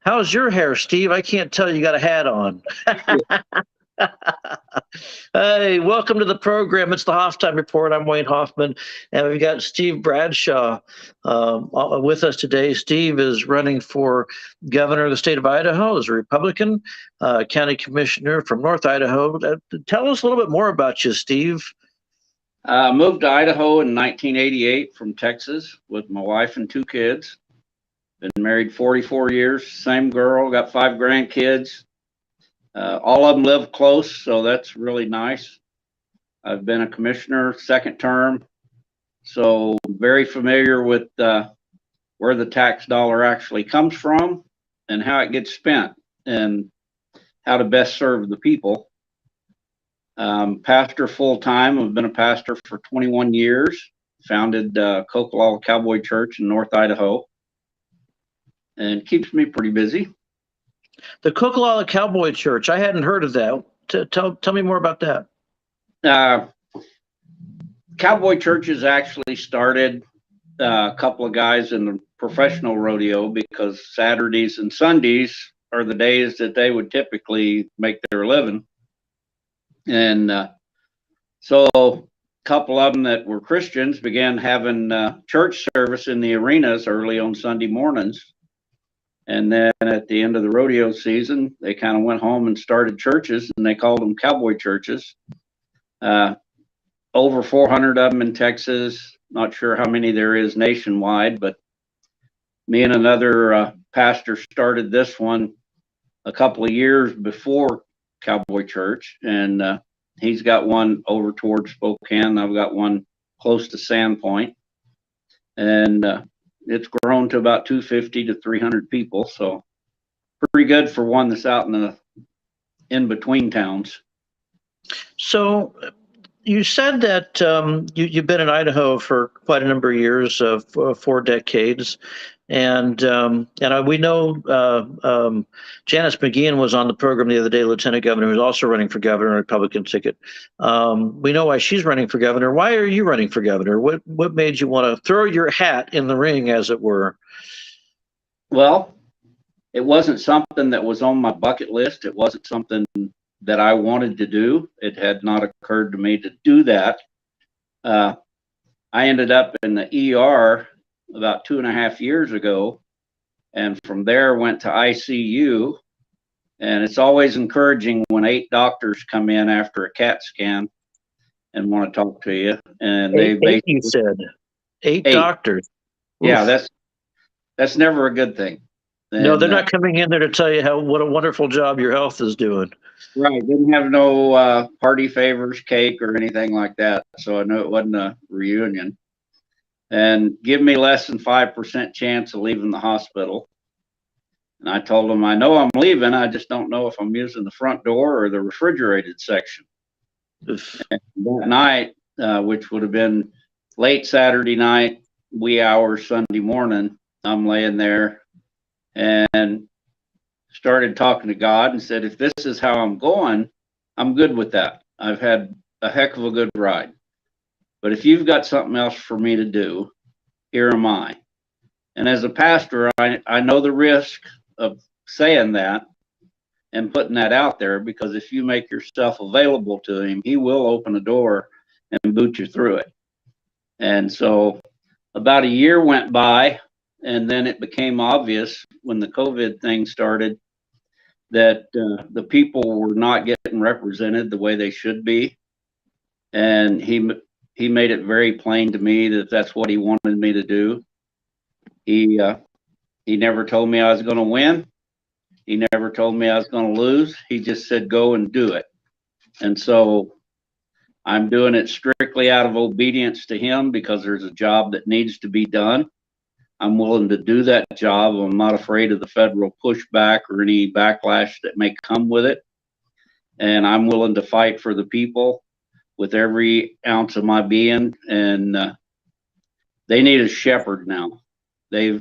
How's your hair, Steve? I can't tell you got a hat on. Hey, welcome to the program. It's the Hoff Time Report. I'm Wayne Hoffman, and we've got Steve Bradshaw with us today. Steve is running for governor of the state of Idaho as a Republican, county commissioner from North Idaho. Tell us a little bit more about you, Steve. Moved to Idaho in 1988 from Texas with my wife and two kids. Been married 44 years, same girl, got 5 grandkids. All of them live close, so that's really nice. I've been a commissioner second term, so very familiar with where the tax dollar actually comes from and how it gets spent and how to best serve the people. Pastor full-time. I've been a pastor for 21 years, founded Coquilala Cowboy Church in North Idaho, and keeps me pretty busy. The Coquilala Cowboy Church. I hadn't heard of that. Tell me more about that. Cowboy churches actually started a couple of guys in the professional rodeo because Saturdays and Sundays are the days that they would typically make their living. And so a couple of them that were Christians began having church service in the arenas early on Sunday mornings. And then at the end of the rodeo season, they kind of went home and started churches, and they called them cowboy churches. Over 400 of them in Texas. Not sure how many there is nationwide, but me and another pastor started this one a couple of years before Cowboy Church, and he's got one over towards Spokane. I've got one close to Sandpoint, and it's grown to about 250 to 300 people, so pretty good for one that's out in the in-between towns. So you said that you've been in Idaho for quite a number of years, 4 decades, and we know Janice McGeehan was on the program the other day, Lieutenant Governor, who's also running for governor, Republican ticket. We know why she's running for governor. Why are you running for governor? What made you want to throw your hat in the ring, as it were? Well, it wasn't something that was on my bucket list. It wasn't something that I wanted to do. It had not occurred to me to do that. I ended up in the ER about 2.5 years ago, and from there went to ICU. And it's always encouraging when 8 doctors come in after a CAT scan and want to talk to you. And eight, you said 8 doctors. Yeah, that's never a good thing. And, no, they're not coming in there to tell you what a wonderful job your health is doing. Right. Didn't have no party favors, cake, or anything like that. So I knew it wasn't a reunion. And give me less than 5% chance of leaving the hospital. And I told them, I know I'm leaving. I just don't know if I'm using the front door or the refrigerated section. And that night, which would have been late Saturday night, wee hours Sunday morning, I'm laying there and started talking to God and said, if this is how I'm going, I'm good with that. I've had a heck of a good ride. But if you've got something else for me to do, here am I. And as a pastor, I know the risk of saying that and putting that out there, because if you make yourself available to him, he will open the door and boot you through it. And so about a year went by, and then it became obvious when the COVID thing started that the people were not getting represented the way they should be. And he made it very plain to me that that's what he wanted me to do. He never told me I was going to win. He never told me I was going to lose. He just said, go and do it. And so I'm doing it strictly out of obedience to him, because there's a job that needs to be done. I'm willing to do that job. I'm not afraid of the federal pushback or any backlash that may come with it. And I'm willing to fight for the people with every ounce of my being. And they need a shepherd now. They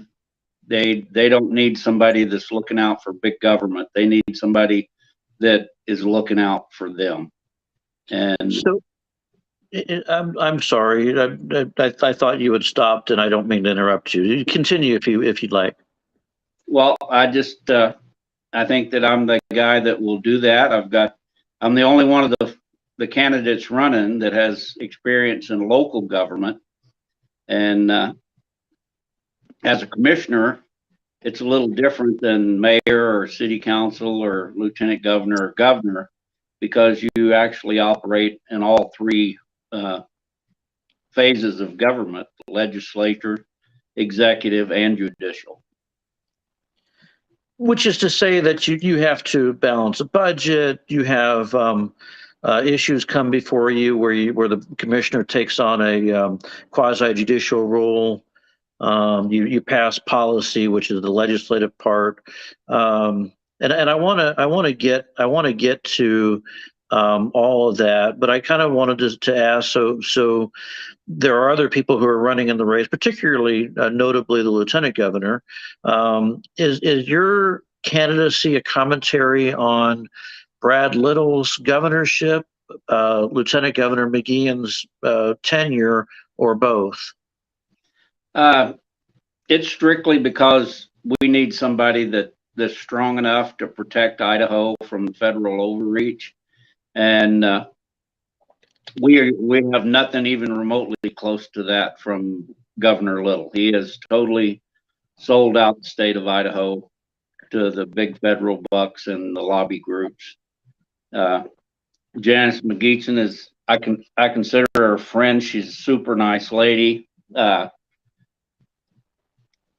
don't need somebody that's looking out for big government. They need somebody that is looking out for them. And so I'm sorry. I thought you had stopped, and I don't mean to interrupt you. You continue if you'd like. Well, I think that I'm the guy that will do that. I'm the only one of the candidates running that has experience in local government. And as a commissioner, it's a little different than mayor or city council or lieutenant governor or governor, because you actually operate in all three phases of government: legislature, executive, and judicial. Which is to say that you have to balance a budget. You have issues come before you where the commissioner takes on a quasi judicial role. You pass policy, which is the legislative part. And I want to get to all of that, but I kind of wanted to ask. So there are other people who are running in the race, particularly notably the lieutenant governor. Is your candidacy a commentary on Brad Little's governorship, Lieutenant Governor McGeehan's tenure, or both? It's strictly because we need somebody that's strong enough to protect Idaho from federal overreach, and we have nothing even remotely close to that from Governor Little. He has totally sold out the state of Idaho to the big federal bucks and the lobby groups. Janice McGeechan I consider her a friend. She's a super nice lady. I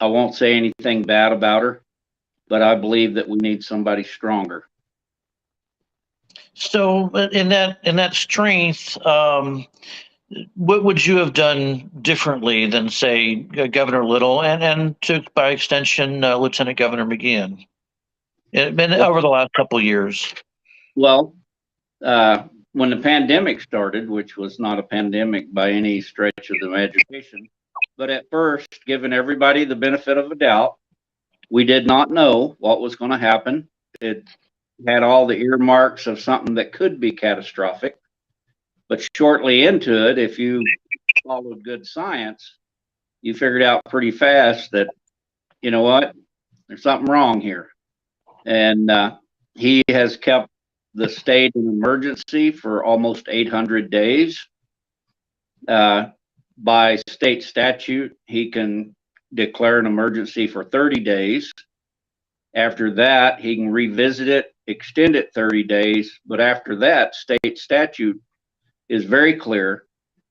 won't say anything bad about her, but I believe that we need somebody stronger. So in that strength, what would you have done differently than, say, Governor Little and by extension, Lieutenant Governor McGeehan? Over the last couple of years. Well, when the pandemic started, which was not a pandemic by any stretch of the imagination, but at first, given everybody the benefit of a doubt, we did not know what was going to happen. It had all the earmarks of something that could be catastrophic. But shortly into it, if you followed good science, you figured out pretty fast that, you know what, there's something wrong here. And he has kept the state in emergency for almost 800 days. By state statute, he can declare an emergency for 30 days. After that, he can revisit it, extend it 30 days. But after that, state statute is very clear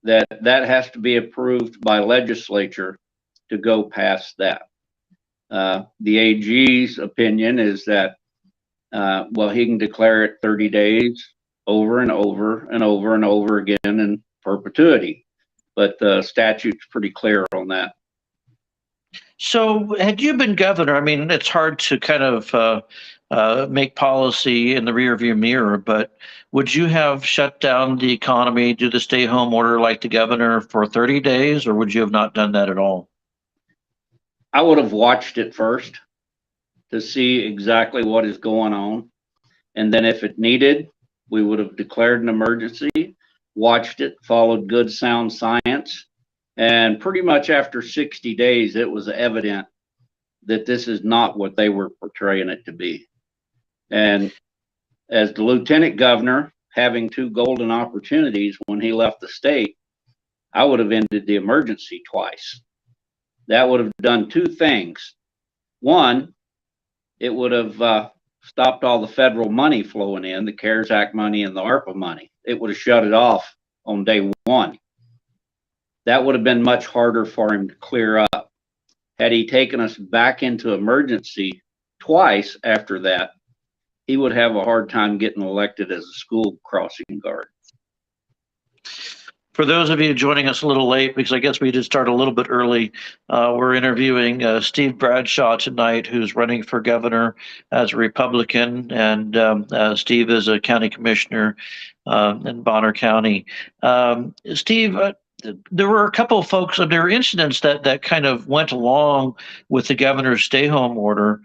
that that has to be approved by legislature to go past that. The AG's opinion is that, well, he can declare it 30 days over and over and over and over again in perpetuity. But the statute's pretty clear on that. So had you been governor, I mean, it's hard to kind of make policy in the rearview mirror, but would you have shut down the economy, do the stay-home order like the governor for 30 days, or would you have not done that at all? I would have watched it first to see exactly what is going on. And then if it needed, we would have declared an emergency, watched it, followed good sound science. And pretty much after 60 days, it was evident that this is not what they were portraying it to be. And as the lieutenant governor, having two golden opportunities when he left the state, I would have ended the emergency twice. That would have done two things. One, it would have stopped all the federal money flowing in, the CARES Act money and the ARPA money. It would have shut it off on day one. That would have been much harder for him to clear up. Had he taken us back into emergency twice after that, he would have a hard time getting elected as a school crossing guard. For those of you joining us a little late, because I guess we did start a little bit early, we're interviewing Steve Bradshaw tonight, who's running for governor as a Republican, and Steve is a county commissioner in Bonner County. Steve, there were a couple of folks, there were incidents that kind of went along with the governor's stay-home order,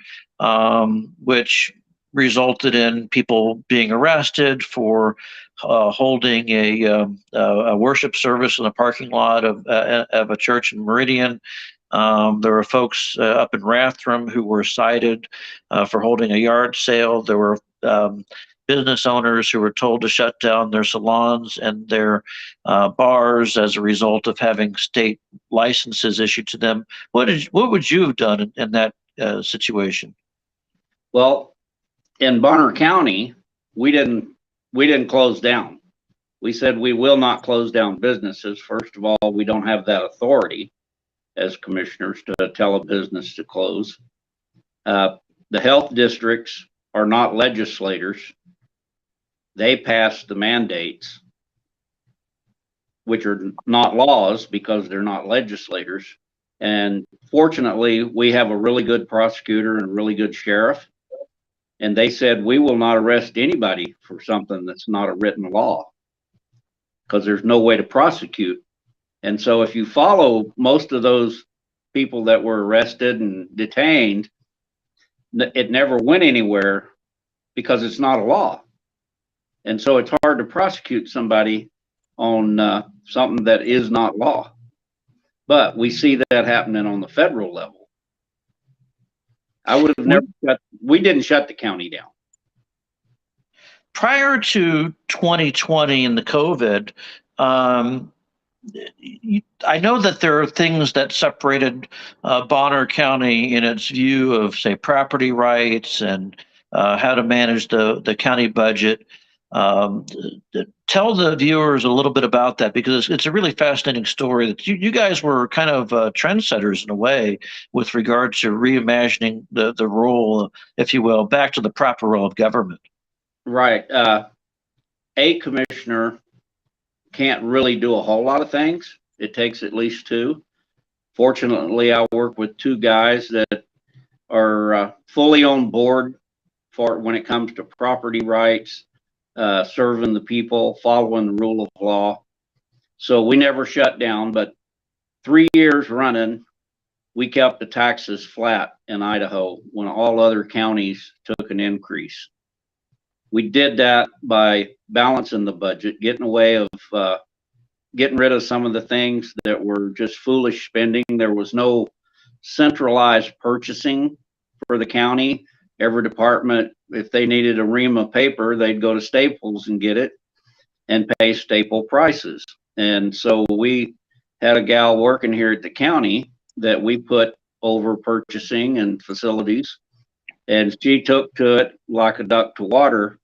which resulted in people being arrested for holding a worship service in the parking lot of a church in Meridian. There were folks up in Rathdrum who were cited for holding a yard sale. There were business owners who were told to shut down their salons and their bars as a result of having state licenses issued to them. What would you have done in that situation? Well, in Bonner County, we didn't close down. We said we will not close down businesses. First of all, we don't have that authority as commissioners to tell a business to close. The health districts are not legislators. They pass the mandates, which are not laws because they're not legislators. And fortunately, we have a really good prosecutor and a really good sheriff. And they said, we will not arrest anybody for something that's not a written law because there's no way to prosecute. And so if you follow most of those people that were arrested and detained, it never went anywhere because it's not a law. And so it's hard to prosecute somebody on something that is not law. But we see that happening on the federal level. I would have never we didn't shut the county down. Prior to 2020 and the COVID, I know that there are things that separated Bonner County in its view of, say, property rights and how to manage the county budget. Tell the viewers a little bit about that, because it's a really fascinating story that you guys were kind of trendsetters in a way with regard to reimagining the role, if you will, back to the proper role of government. Right. A commissioner can't really do a whole lot of things. It takes at least two. Fortunately, I work with two guys that are fully on board for when it comes to property rights, serving the people, following the rule of law. So we never shut down, but 3 years running, we kept the taxes flat in Idaho when all other counties took an increase. We did that by balancing the budget, getting away of getting rid of some of the things that were just foolish spending. There was no centralized purchasing for the county. Every department, if they needed a ream of paper, they'd go to Staples and get it and pay staple prices. And so we had a gal working here at the county that we put over purchasing and facilities, and she took to it like a duck to water,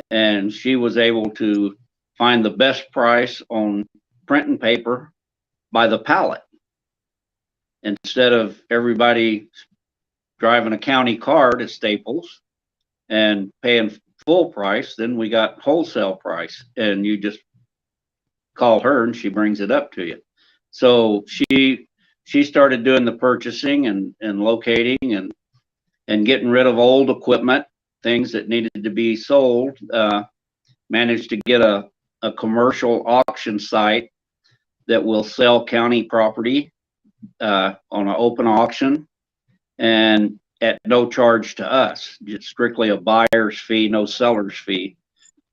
and she was able to find the best price on printing paper by the pallet. Instead of everybody driving a county car to Staples and paying full price, then we got wholesale price, and you just call her and she brings it up to you. So she started doing the purchasing and locating and getting rid of old equipment, things that needed to be sold. Managed to get a commercial auction site that will sell county property on an open auction and at no charge to us, just strictly a buyer's fee, no seller's fee.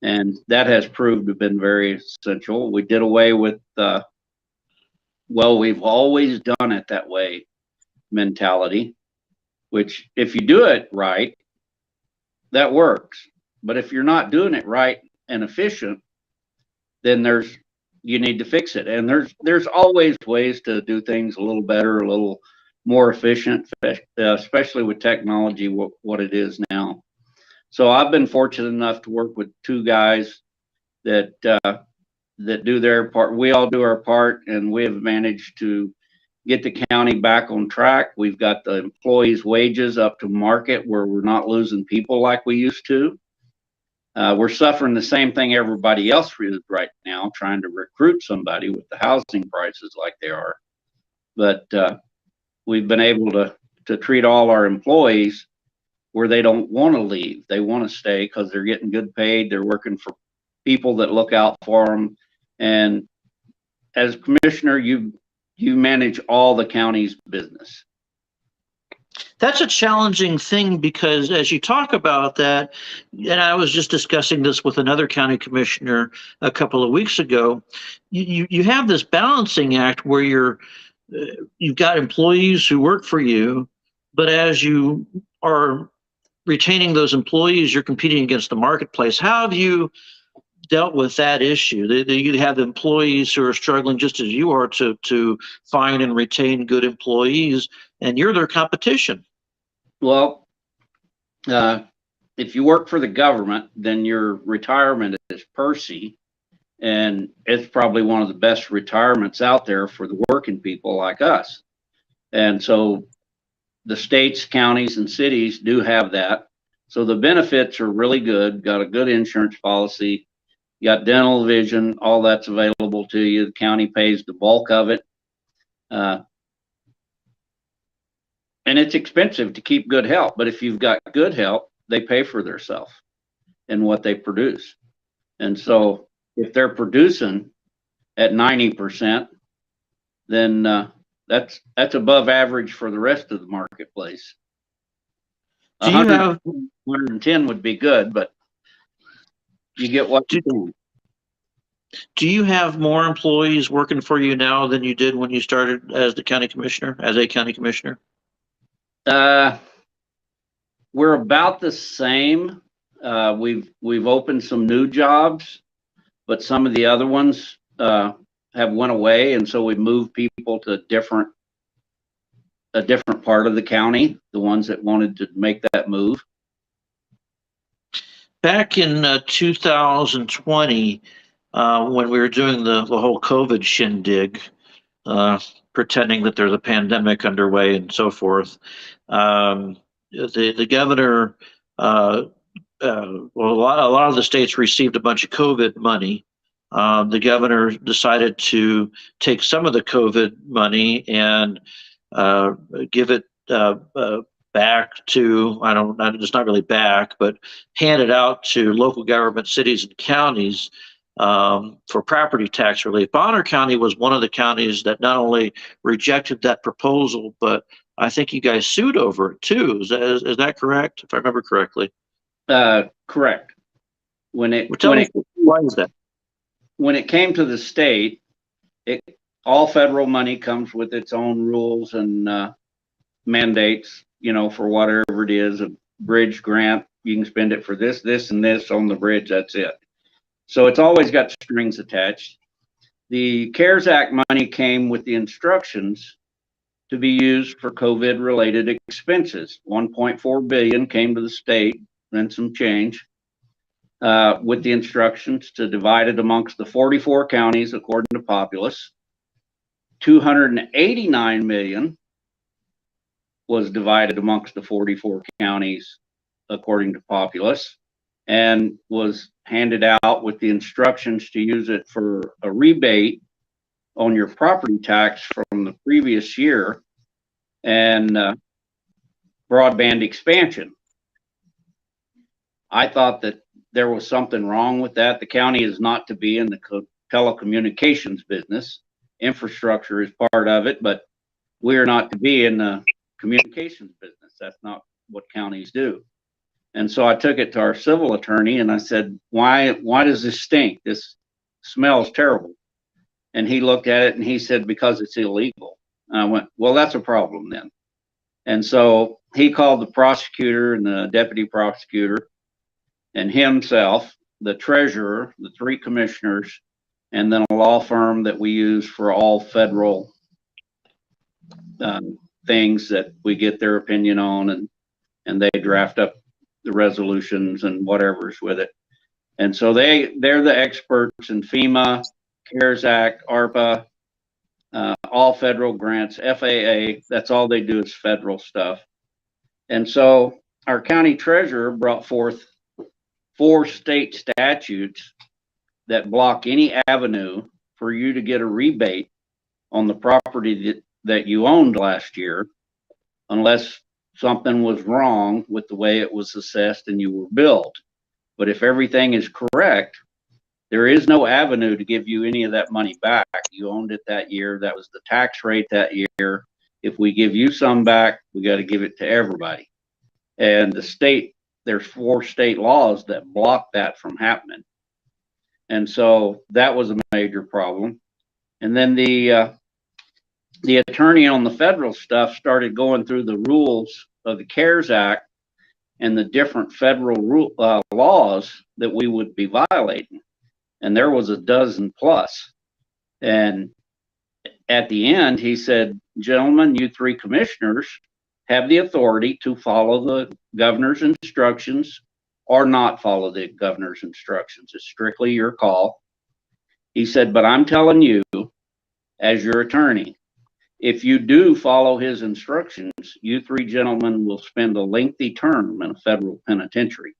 And that has proved to have been very essential. We did away with, well, we've always done it that way mentality, which if you do it right, that works. But if you're not doing it right and efficient, then you need to fix it. And there's always ways to do things a little better, a little more efficient, especially with technology, what it is now. So I've been fortunate enough to work with two guys that do their part. We all do our part, and we have managed to get the county back on track. We've got the employees' wages up to market where we're not losing people like we used to. We're suffering the same thing everybody else is right now, trying to recruit somebody with the housing prices like they are. But we've been able to treat all our employees where they don't want to leave. They want to stay because they're getting good paid. They're working for people that look out for them. And as commissioner, you manage all the county's business. That's a challenging thing because as you talk about that, and I was just discussing this with another county commissioner a couple of weeks ago, you have this balancing act where you've got employees who work for you, but as you are retaining those employees, you're competing against the marketplace. How have you dealt with that issue? You have employees who are struggling just as you are to find and retain good employees, and you're their competition. Well, if you work for the government, then your retirement is Percy, and it's probably one of the best retirements out there for the working people like us. And so the states, counties, and cities do have that. So the benefits are really good. Got a good insurance policy. You got dental, vision, all that's available to you. The county pays the bulk of it. And it's expensive to keep good health. But if you've got good health, they pay for themselves and what they produce. And so if they're producing at 90%, then that's above average for the rest of the marketplace. Do you have 110 would be good, but you get what you do. Do you have more employees working for you now than you did when you started as the county commissioner, as a county commissioner? We're about the same. We've opened some new jobs, but some of the other ones have went away, and so we moved people to a different part of the county, the ones that wanted to make that move. Back in 2020, when we were doing the whole COVID shindig, pretending that there's a pandemic underway and so forth, the governor, well, a lot of the states received a bunch of COVID money. The governor decided to take some of the COVID money and give it back to, it's not really back, but hand it out to local government, cities and counties for property tax relief. Bonner County was one of the counties that not only rejected that proposal, but I think you guys sued over it too. Is that correct? If I remember correctly. Correct. Why is that? When it came to the state, all federal money comes with its own rules and mandates, for whatever it is, a bridge grant, you can spend it for this, this, and this on the bridge, that's it. So it's always got strings attached. The CARES Act money came with the instructions to be used for COVID related expenses. 1.4 billion came to the state, then some change, with the instructions to divide it amongst the 44 counties according to populace. 289 million was divided amongst the 44 counties according to populace, and was handed out with the instructions to use it for a rebate on your property tax from the previous year and broadband expansion. I thought that there was something wrong with that. The county is not to be in the telecommunications business. Infrastructure is part of it, but we're not to be in the communications business. That's not what counties do. And so I took it to our civil attorney and I said, why does this stink? This smells terrible. And he looked at it and he said, because it's illegal. And I went, well, that's a problem then. And so he called the prosecutor and the deputy prosecutor and himself, the treasurer, the 3 commissioners, and then a law firm that we use for all federal things that we get their opinion on, and they draft up the resolutions and whatever's with it. And so they're the experts in FEMA, CARES Act, ARPA, all federal grants, FAA. That's all they do is federal stuff. And so our county treasurer brought forth 4 state statutes that block any avenue for you to get a rebate on the property that you owned last year, unless something was wrong with the way it was assessed and you were billed. But if everything is correct, there is no avenue to give you any of that money back. You owned it that year. That was the tax rate that year. If we give you some back, we got to give it to everybody. And the state, there's 4 state laws that block that from happening. And so that was a major problem. And then the the attorney on the federal stuff started going through the rules of the CARES Act and the different federal laws that we would be violating. And there was a dozen plus. And at the end, he said, gentlemen, you three commissioners have the authority to follow the governor's instructions or not follow the governor's instructions. It's strictly your call. He said, but I'm telling you, as your attorney, if you do follow his instructions, you three gentlemen will spend a lengthy term in a federal penitentiary.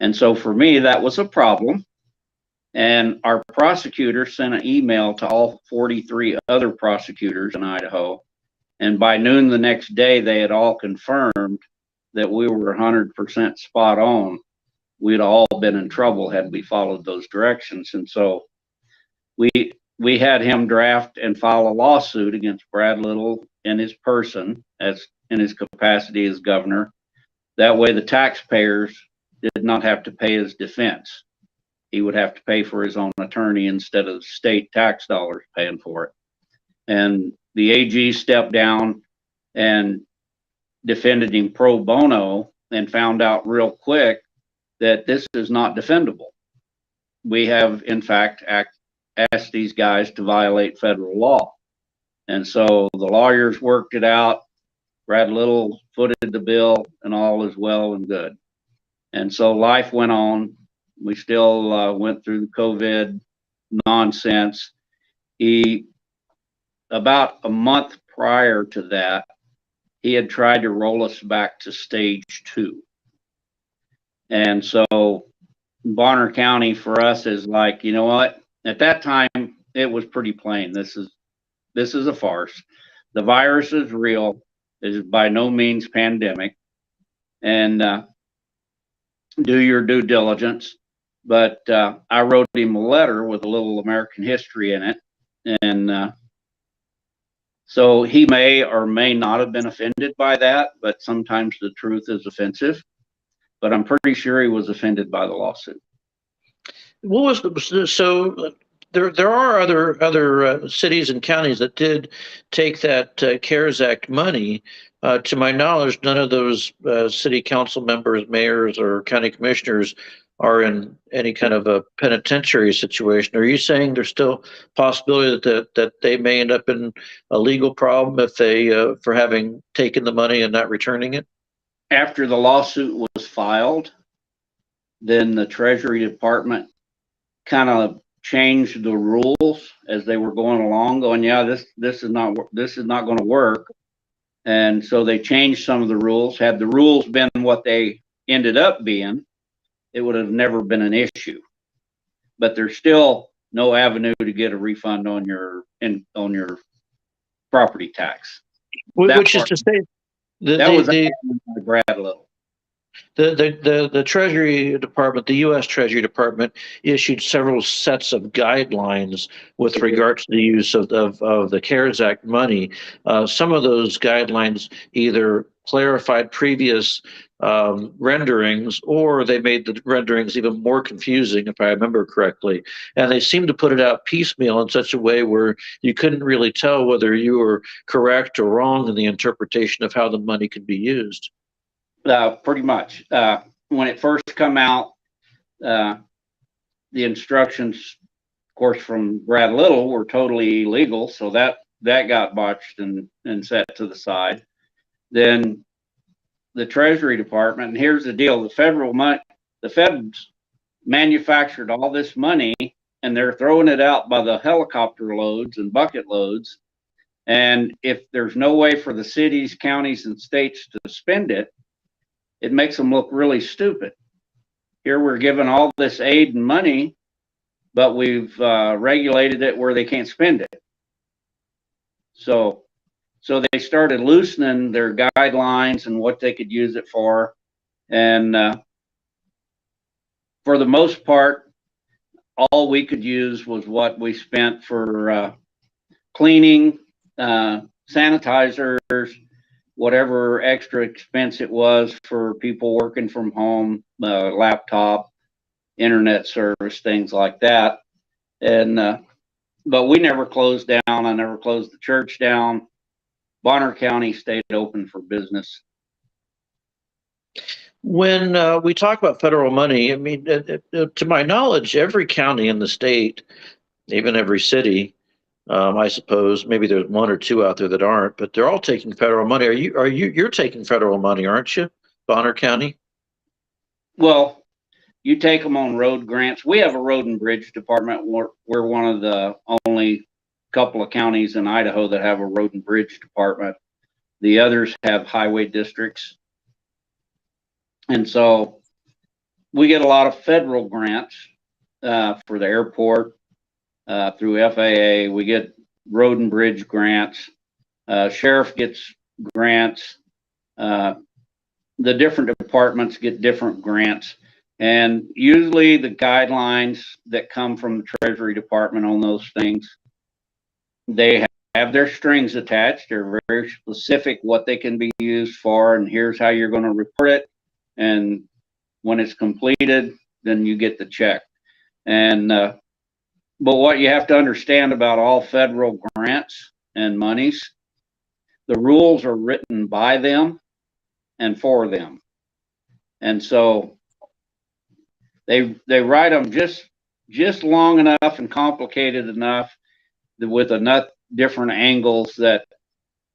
And so for me, that was a problem. And our prosecutor sent an email to all 43 other prosecutors in Idaho. And by noon the next day, they had all confirmed that we were 100% spot on. We'd all been in trouble had we followed those directions. And so we had him draft and file a lawsuit against Brad Little in his person, as in his capacity as governor. That way the taxpayers did not have to pay his defense. He would have to pay for his own attorney instead of state tax dollars paying for it. And the AG stepped down and defended him pro bono and found out real quick that this is not defendable. We have, in fact, asked these guys to violate federal law. And so the lawyers worked it out. Brad Little footed the bill, and all is well and good. And so life went on. We still went through the COVID nonsense. About a month prior to that, he had tried to roll us back to stage 2. And so Bonner County for us is like, you know what? At that time, it was pretty plain. This is a farce. The virus is real. It is by no means pandemic. And do your due diligence. But I wrote him a letter with a little American history in it. And so he may or may not have been offended by that, but sometimes the truth is offensive. But I'm pretty sure he was offended by the lawsuit. What was so? There are other cities and counties that did take that CARES Act money. To my knowledge, none of those city council members, mayors, or county commissioners are in any kind of a penitentiary situation. Are you saying there's still possibility that they may end up in a legal problem if they for having taken the money and not returning it? After the lawsuit was filed, then the Treasury Department kind of changed the rules as they were going along, going, yeah, this is not going to work. And so they changed some of the rules. Had the rules been what they ended up being, it would have never been an issue. But there's still no avenue to get a refund on your property tax. Which is to say, Brad Little. The Treasury Department, the U.S. Treasury Department, issued several sets of guidelines with regards to the use of the CARES Act money. Some of those guidelines either clarified previous renderings, or they made the renderings even more confusing, if I remember correctly. And they seemed to put it out piecemeal in such a way where you couldn't really tell whether you were correct or wrong in the interpretation of how the money could be used. Pretty much. When it first come out, the instructions, of course, from Brad Little were totally illegal, so that got botched and set to the side. Then the Treasury Department, and here's the deal: the feds manufactured all this money, and they're throwing it out by the helicopter loads and bucket loads. And if there's no way for the cities, counties, and states to spend it, it makes them look really stupid. Here we're given all this aid and money, but we've regulated it where they can't spend it. So they started loosening their guidelines and what they could use it for. And for the most part, all we could use was what we spent for cleaning, sanitizers, whatever extra expense it was for people working from home, laptop, internet service, things like that. And but we never closed down. I never closed the church down. Bonner County stayed open for business. When we talk about federal money, I mean, to my knowledge, every county in the state, even every city, I suppose maybe there's one or two out there that aren't, but they're all taking federal money. You're taking federal money, aren't you, Bonner County? Well, you take them on road grants. We have a road and bridge department. We're one of the only couple of counties in Idaho that have a road and bridge department. The others have highway districts. And so we get a lot of federal grants for the airport through FAA. We get road and bridge grants. Sheriff gets grants. The different departments get different grants. And usually the guidelines that come from the Treasury Department on those things, they have their strings attached. They're very specific what they can be used for, and here's how you're going to report it. And when it's completed, then you get the check. And but what you have to understand about all federal grants and monies, the rules are written by them and for them. And so they write them just long enough and complicated enough with enough different angles that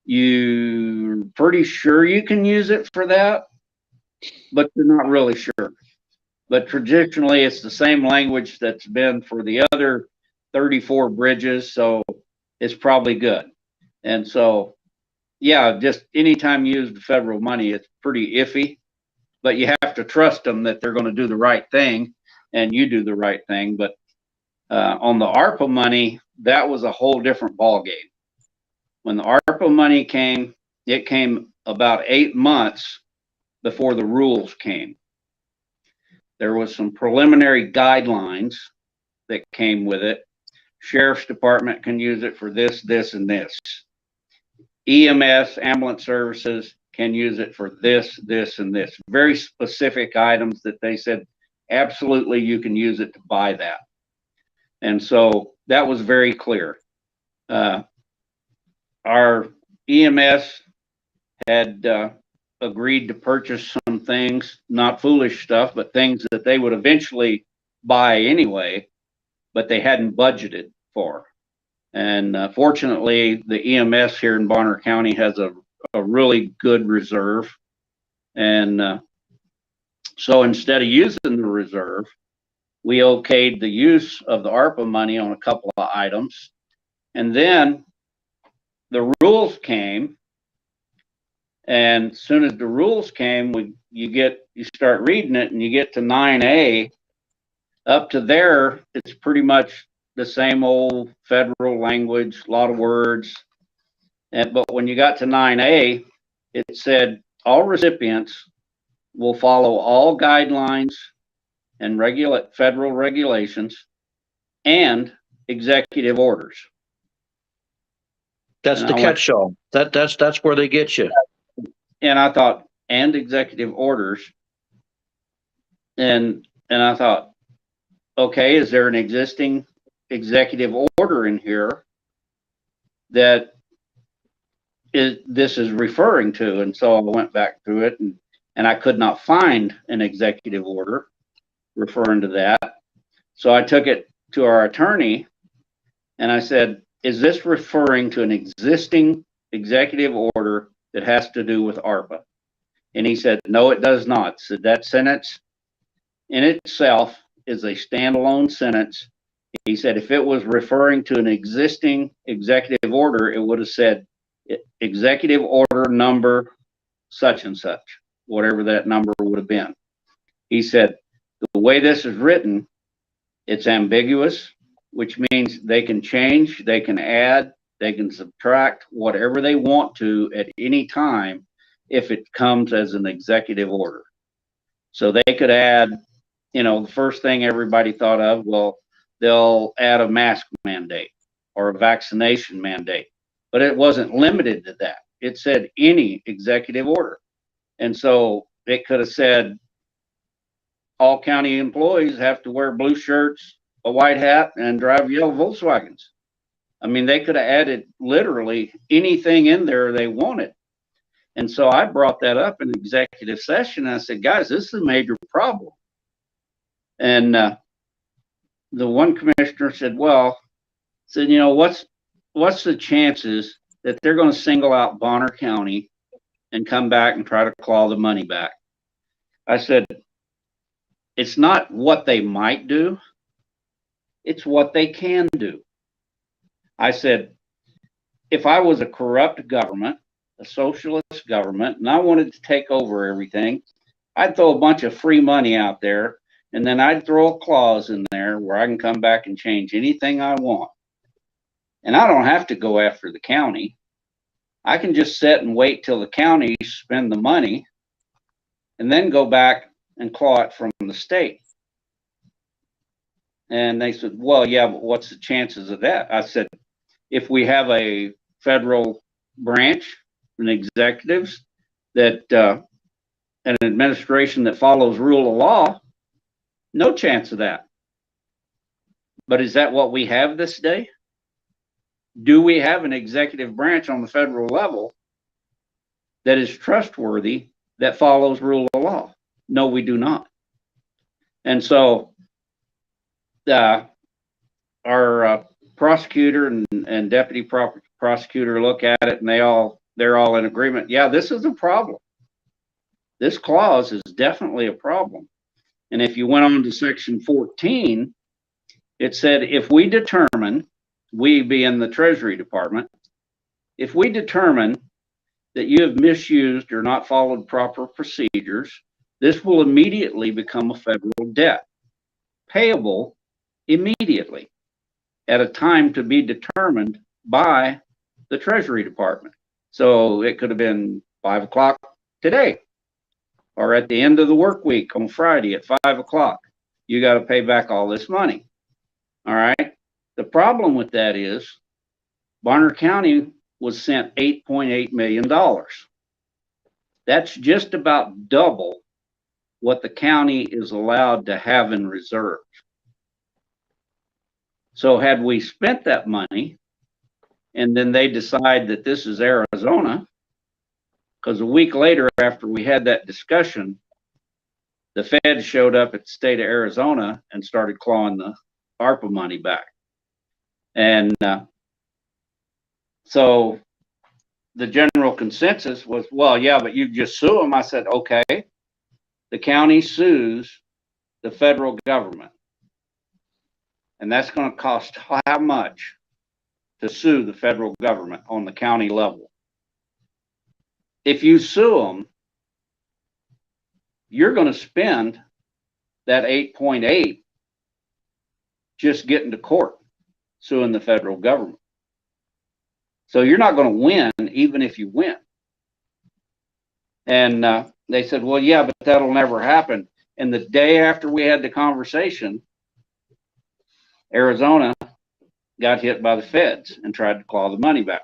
you're pretty sure you can use it for that, but you're not really sure. But traditionally, it's the same language that's been for the other 34 bridges, so it's probably good. And so, yeah, just anytime you use the federal money, it's pretty iffy, but you have to trust them that they're going to do the right thing, and you do the right thing. But on the ARPA money, that was a whole different ballgame. When the ARPA money came, it came about 8 months before the rules came. There was some preliminary guidelines that came with it. Sheriff's Department can use it for this, this, and this. EMS, ambulance services, can use it for this, this, and this. Very specific items that they said, absolutely, you can use it to buy that. And so that was very clear. Our EMS had agreed to purchase some things, not foolish stuff, but things that they would eventually buy anyway, but they hadn't budgeted for. And fortunately, the EMS here in Bonner County has a really good reserve. And so instead of using the reserve, we okayed the use of the ARPA money on a couple of items. And then the rules came. And as soon as the rules came, you start reading it and you get to 9A. Up to there, it's pretty much the same old federal language, a lot of words. But when you got to 9A, it said all recipients will follow all guidelines and federal regulations and executive orders. That's the catch-all. That's where they get you. And I thought, and executive orders. And I thought, okay, is there an existing executive order in here that this is referring to? And so I went back through it, and I could not find an executive order referring to that. So I took it to our attorney and I said, is this referring to an existing executive order that has to do with ARPA? And he said, no, it does not. So that sentence in itself is a standalone sentence. He said, if it was referring to an existing executive order, it would have said executive order number such and such, whatever that number would have been. He said, the way this is written, it's ambiguous, which means they can change, they can add, they can subtract whatever they want to at any time if it comes as an executive order. So they could add, the first thing everybody thought of, well, they'll add a mask mandate or a vaccination mandate, but it wasn't limited to that. It said any executive order. And so it could have said all county employees have to wear blue shirts, a white hat, and drive yellow Volkswagens. I mean, they could have added literally anything in there they wanted. And so I brought that up in executive session. And I said, guys, this is a major problem. And the one commissioner said, well, you know, what's the chances that they're going to single out Bonner County and come back and try to claw the money back? I said, it's not what they might do, it's what they can do. I said, if I was a corrupt government, a socialist government, and I wanted to take over everything, I'd throw a bunch of free money out there, and then I'd throw a clause in there where I can come back and change anything I want. And I don't have to go after the county. I can just sit and wait till the county spend the money and then go back and claw it from the state. And they said, well, yeah, but what's the chances of that? I said, if we have a federal branch and executives that an administration that follows rule of law, no chance of that. But is that what we have this day? Do we have an executive branch on the federal level that is trustworthy, that follows rule of law? No, we do not. And so our prosecutor and deputy prosecutor look at it, and they're all in agreement. Yeah, this is a problem. This clause is definitely a problem. And if you went on to section 14, it said, if we determine, we being the Treasury Department, if we determine that you have misused or not followed proper procedures, this will immediately become a federal debt, payable immediately at a time to be determined by the Treasury Department. So it could have been 5 o'clock today, or at the end of the work week on Friday at 5 o'clock. You got to pay back all this money. All right. The problem with that is Bonner County was sent $8.8 million. That's just about double what the county is allowed to have in reserve. So had we spent that money and then they decide that this is Arizona, because a week later after we had that discussion, the Fed showed up at the state of Arizona and started clawing the ARPA money back. And so the general consensus was, well, yeah, but you just sue them. I said, okay, the county sues the federal government. And that's going to cost how much to sue the federal government on the county level? If you sue them, you're going to spend that 8.8 just getting to court suing the federal government. So you're not going to win even if you win. And they said, well, yeah, but that'll never happen. And the day after we had the conversation, Arizona got hit by the feds and tried to claw the money back.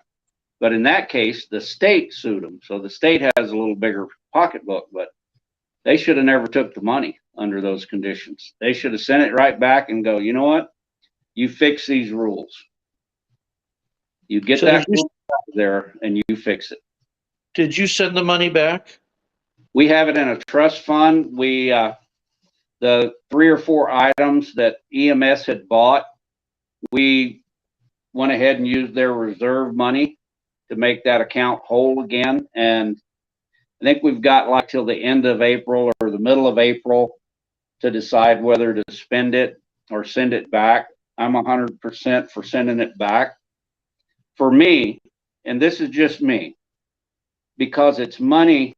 But in that case, the state sued them. So the state has a little bigger pocketbook, but they should have never took the money under those conditions. They should have sent it right back and go, you know what? You fix these rules. You get so that rule out there and you fix it. Did you send the money back? We have it in a trust fund. We the 3 or 4 items that EMS had bought, we went ahead and used their reserve money to make that account whole again. And I think we've got like till the end of April or the middle of April to decide whether to spend it or send it back. I'm 100% for sending it back. For me, and this is just me, because it's money,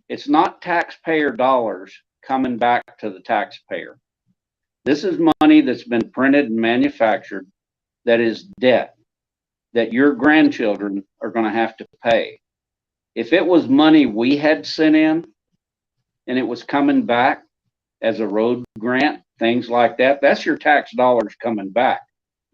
it's not taxpayer dollars coming back to the taxpayer. This is money that's been printed and manufactured that is debt that your grandchildren are going to have to pay. If it was money we had sent in and it was coming back as a road grant, things like that, that's your tax dollars coming back.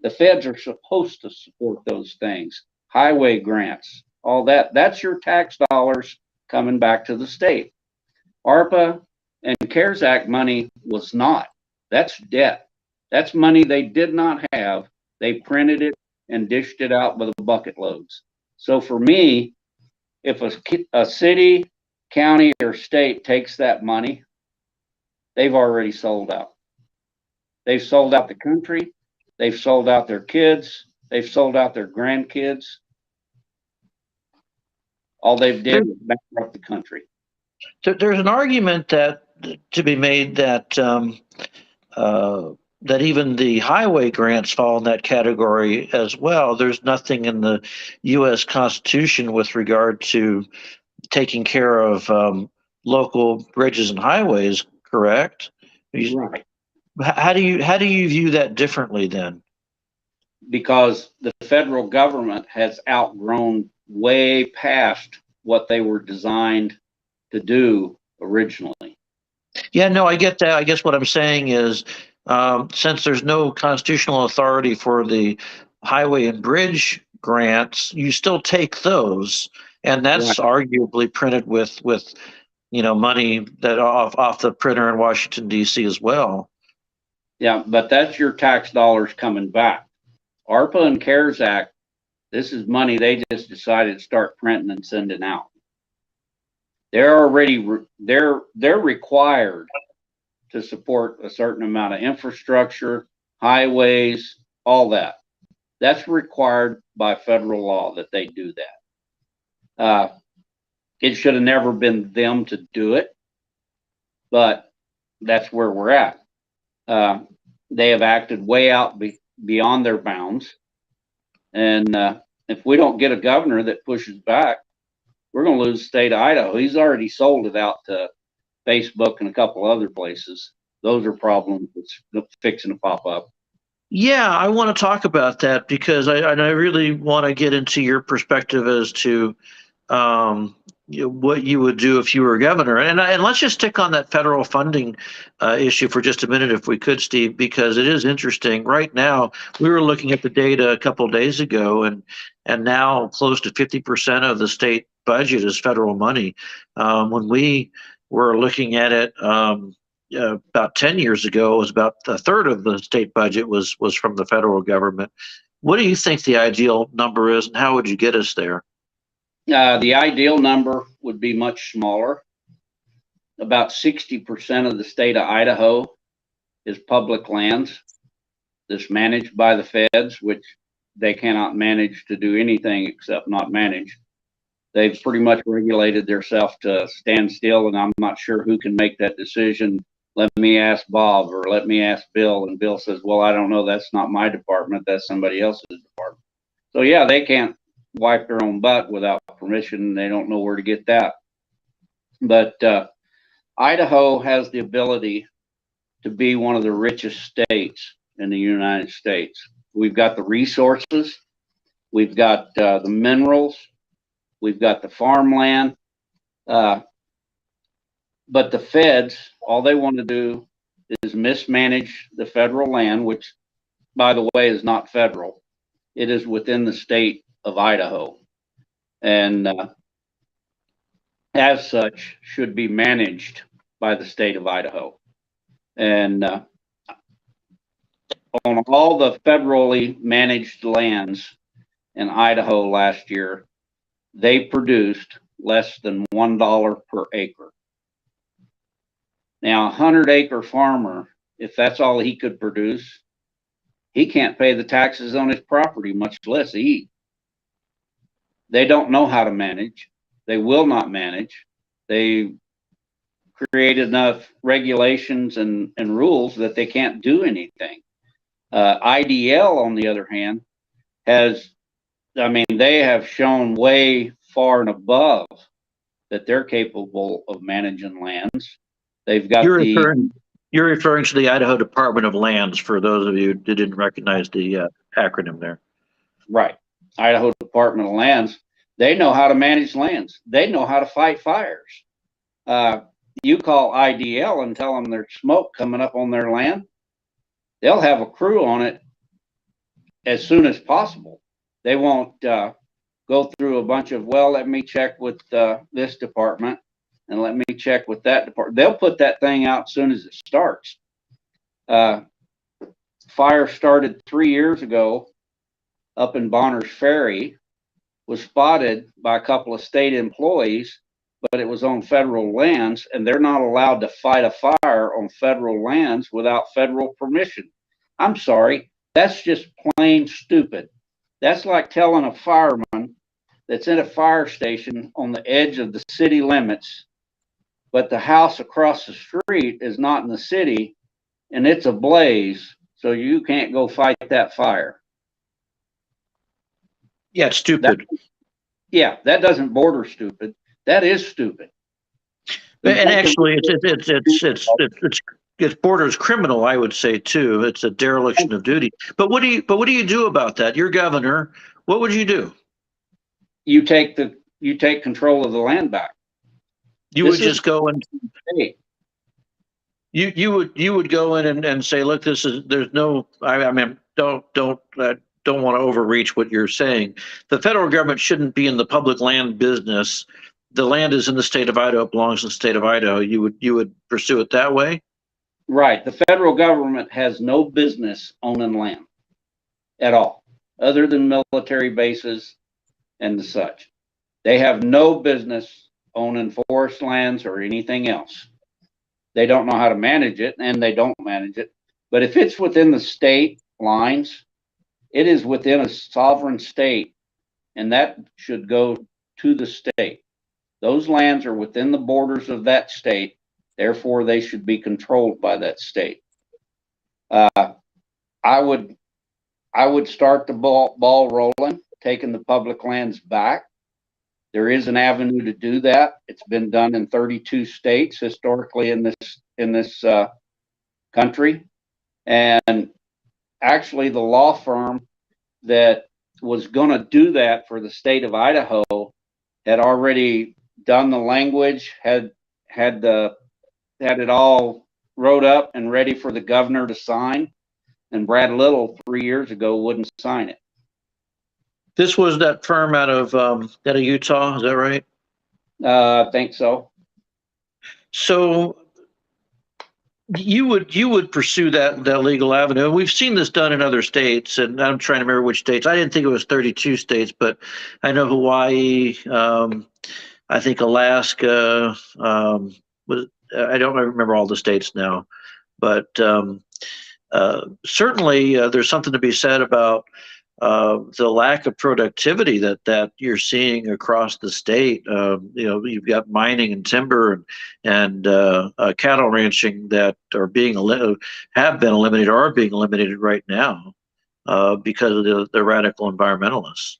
The feds are supposed to support those things. Highway grants, all that, that's your tax dollars coming back to the state. ARPA and CARES Act money was not. That's debt. That's money they did not have. They printed it and dished it out by the bucket loads. So for me, if a city, county, or state takes that money, they've already sold out. They've sold out the country. They've sold out their kids. They've sold out their grandkids. All they've did is bankrupt the country. There's an argument that to be made that that even the highway grants fall in that category as well. There's nothing in the U.S. Constitution with regard to taking care of local bridges and highways. Correct? Right. How do you view that differently then? Because the federal government has outgrown way past what they were designed to do originally. Yeah, no, I get that. I guess what I'm saying is, since there's no constitutional authority for the highway and bridge grants, you still take those, and that's arguably printed with money that off the printer in Washington D.C. as well. Yeah, but that's your tax dollars coming back. ARPA and CARES Act, this is money they just decided to start printing and sending out. They're already they're required to support a certain amount of infrastructure, highways, all that. That's required by federal law that they do that. It should have never been them to do it, but that's where we're at. They have acted way out beyond their bounds, and if we don't get a governor that pushes back, we're going to lose the state of Idaho. He's already sold it out to Facebook and a couple other places. Those are problems that's fixing to pop up. Yeah, I want to talk about that because I really want to get into your perspective as to what you would do if you were governor. And let's just stick on that federal funding issue for just a minute, if we could, Steve, because it is interesting. Right now, we were looking at the data a couple of days ago, and now close to 50% of the state budget is federal money. When we were looking at it about 10 years ago, it was about a third of the state budget was from the federal government. What do you think the ideal number is, and how would you get us there? The ideal number would be much smaller. About 60% of the state of Idaho is public lands that's managed by the feds, which they cannot manage to do anything except not manage. They've pretty much regulated themselves to stand still, and I'm not sure who can make that decision. Let me ask Bob or let me ask Bill. And Bill says, well, I don't know. That's not my department. That's somebody else's department. So yeah, they can't wipe their own butt without permission. They don't know where to get that. But Idaho has the ability to be one of the richest states in the United States. We've got the resources. We've got the minerals. We've got the farmland. But the feds, all they want to do is mismanage the federal land, which, by the way, is not federal. It is within the state of Idaho, and as such should be managed by the state of Idaho. And on all the federally managed lands in Idaho last year, they produced less than $1 per acre. Now, a 100-acre farmer, if that's all he could produce, he can't pay the taxes on his property, much less eat. They don't know how to manage. They will not manage. They create enough regulations and rules that they can't do anything. IDL, on the other hand, they have shown way far and above that they're capable of managing lands. They've got You're referring to the Idaho Department of Lands, for those of you who didn't recognize the acronym there. Right. Idaho Department of Lands. They know how to manage lands. They know how to fight fires. You call IDL and tell them there's smoke coming up on their land, they'll have a crew on it as soon as possible. They won't go through a bunch of, well, let me check with this department and let me check with that department. They'll put that thing out as soon as it starts. Fire started 3 years ago up in Bonner's Ferry was spotted by a couple of state employees, but it was on federal lands, and they're not allowed to fight a fire on federal lands without federal permission. I'm sorry, that's just plain stupid. That's like telling a fireman that's in a fire station on the edge of the city limits, but the house across the street is not in the city and it's ablaze, so you can't go fight that fire. Yeah, it's stupid. That doesn't border stupid. That is stupid. And actually, it's borders criminal, I would say too. It's a dereliction of duty. But what do you do about that? You're governor. What would you do? You take control of the land back. You would just go and you would go in and say, look, there's no. I mean, don't want to overreach what you're saying. The federal government shouldn't be in the public land business. The land is in the state of Idaho. It belongs to the state of Idaho. You would pursue it that way? Right. The federal government has no business owning land at all, other than military bases and the such. They have no business owning forest lands or anything else. They don't know how to manage it, and they don't manage it. But if it's within the state lines, it is within a sovereign state, and that should go to the state. Those lands are within the borders of that state, therefore they should be controlled by that state. I would start the ball rolling, taking the public lands back. There is an avenue to do that. It's been done in 32 states historically in this country, and actually the law firm that was going to do that for the state of Idaho had already done the language, had it all wrote up and ready for the governor to sign, and Brad Little 3 years ago wouldn't sign it. This was that firm out of Utah, is that right? I think so. So you would pursue that legal avenue. We've seen this done in other states, and I'm trying to remember which states. I didn't think it was 32 states, but I know Hawaii. I think Alaska. I don't remember all the states now, but certainly there's something to be said about the lack of productivity that you're seeing across the state. You've got mining and timber and cattle ranching that are have been eliminated or are being eliminated right now because of the radical environmentalists.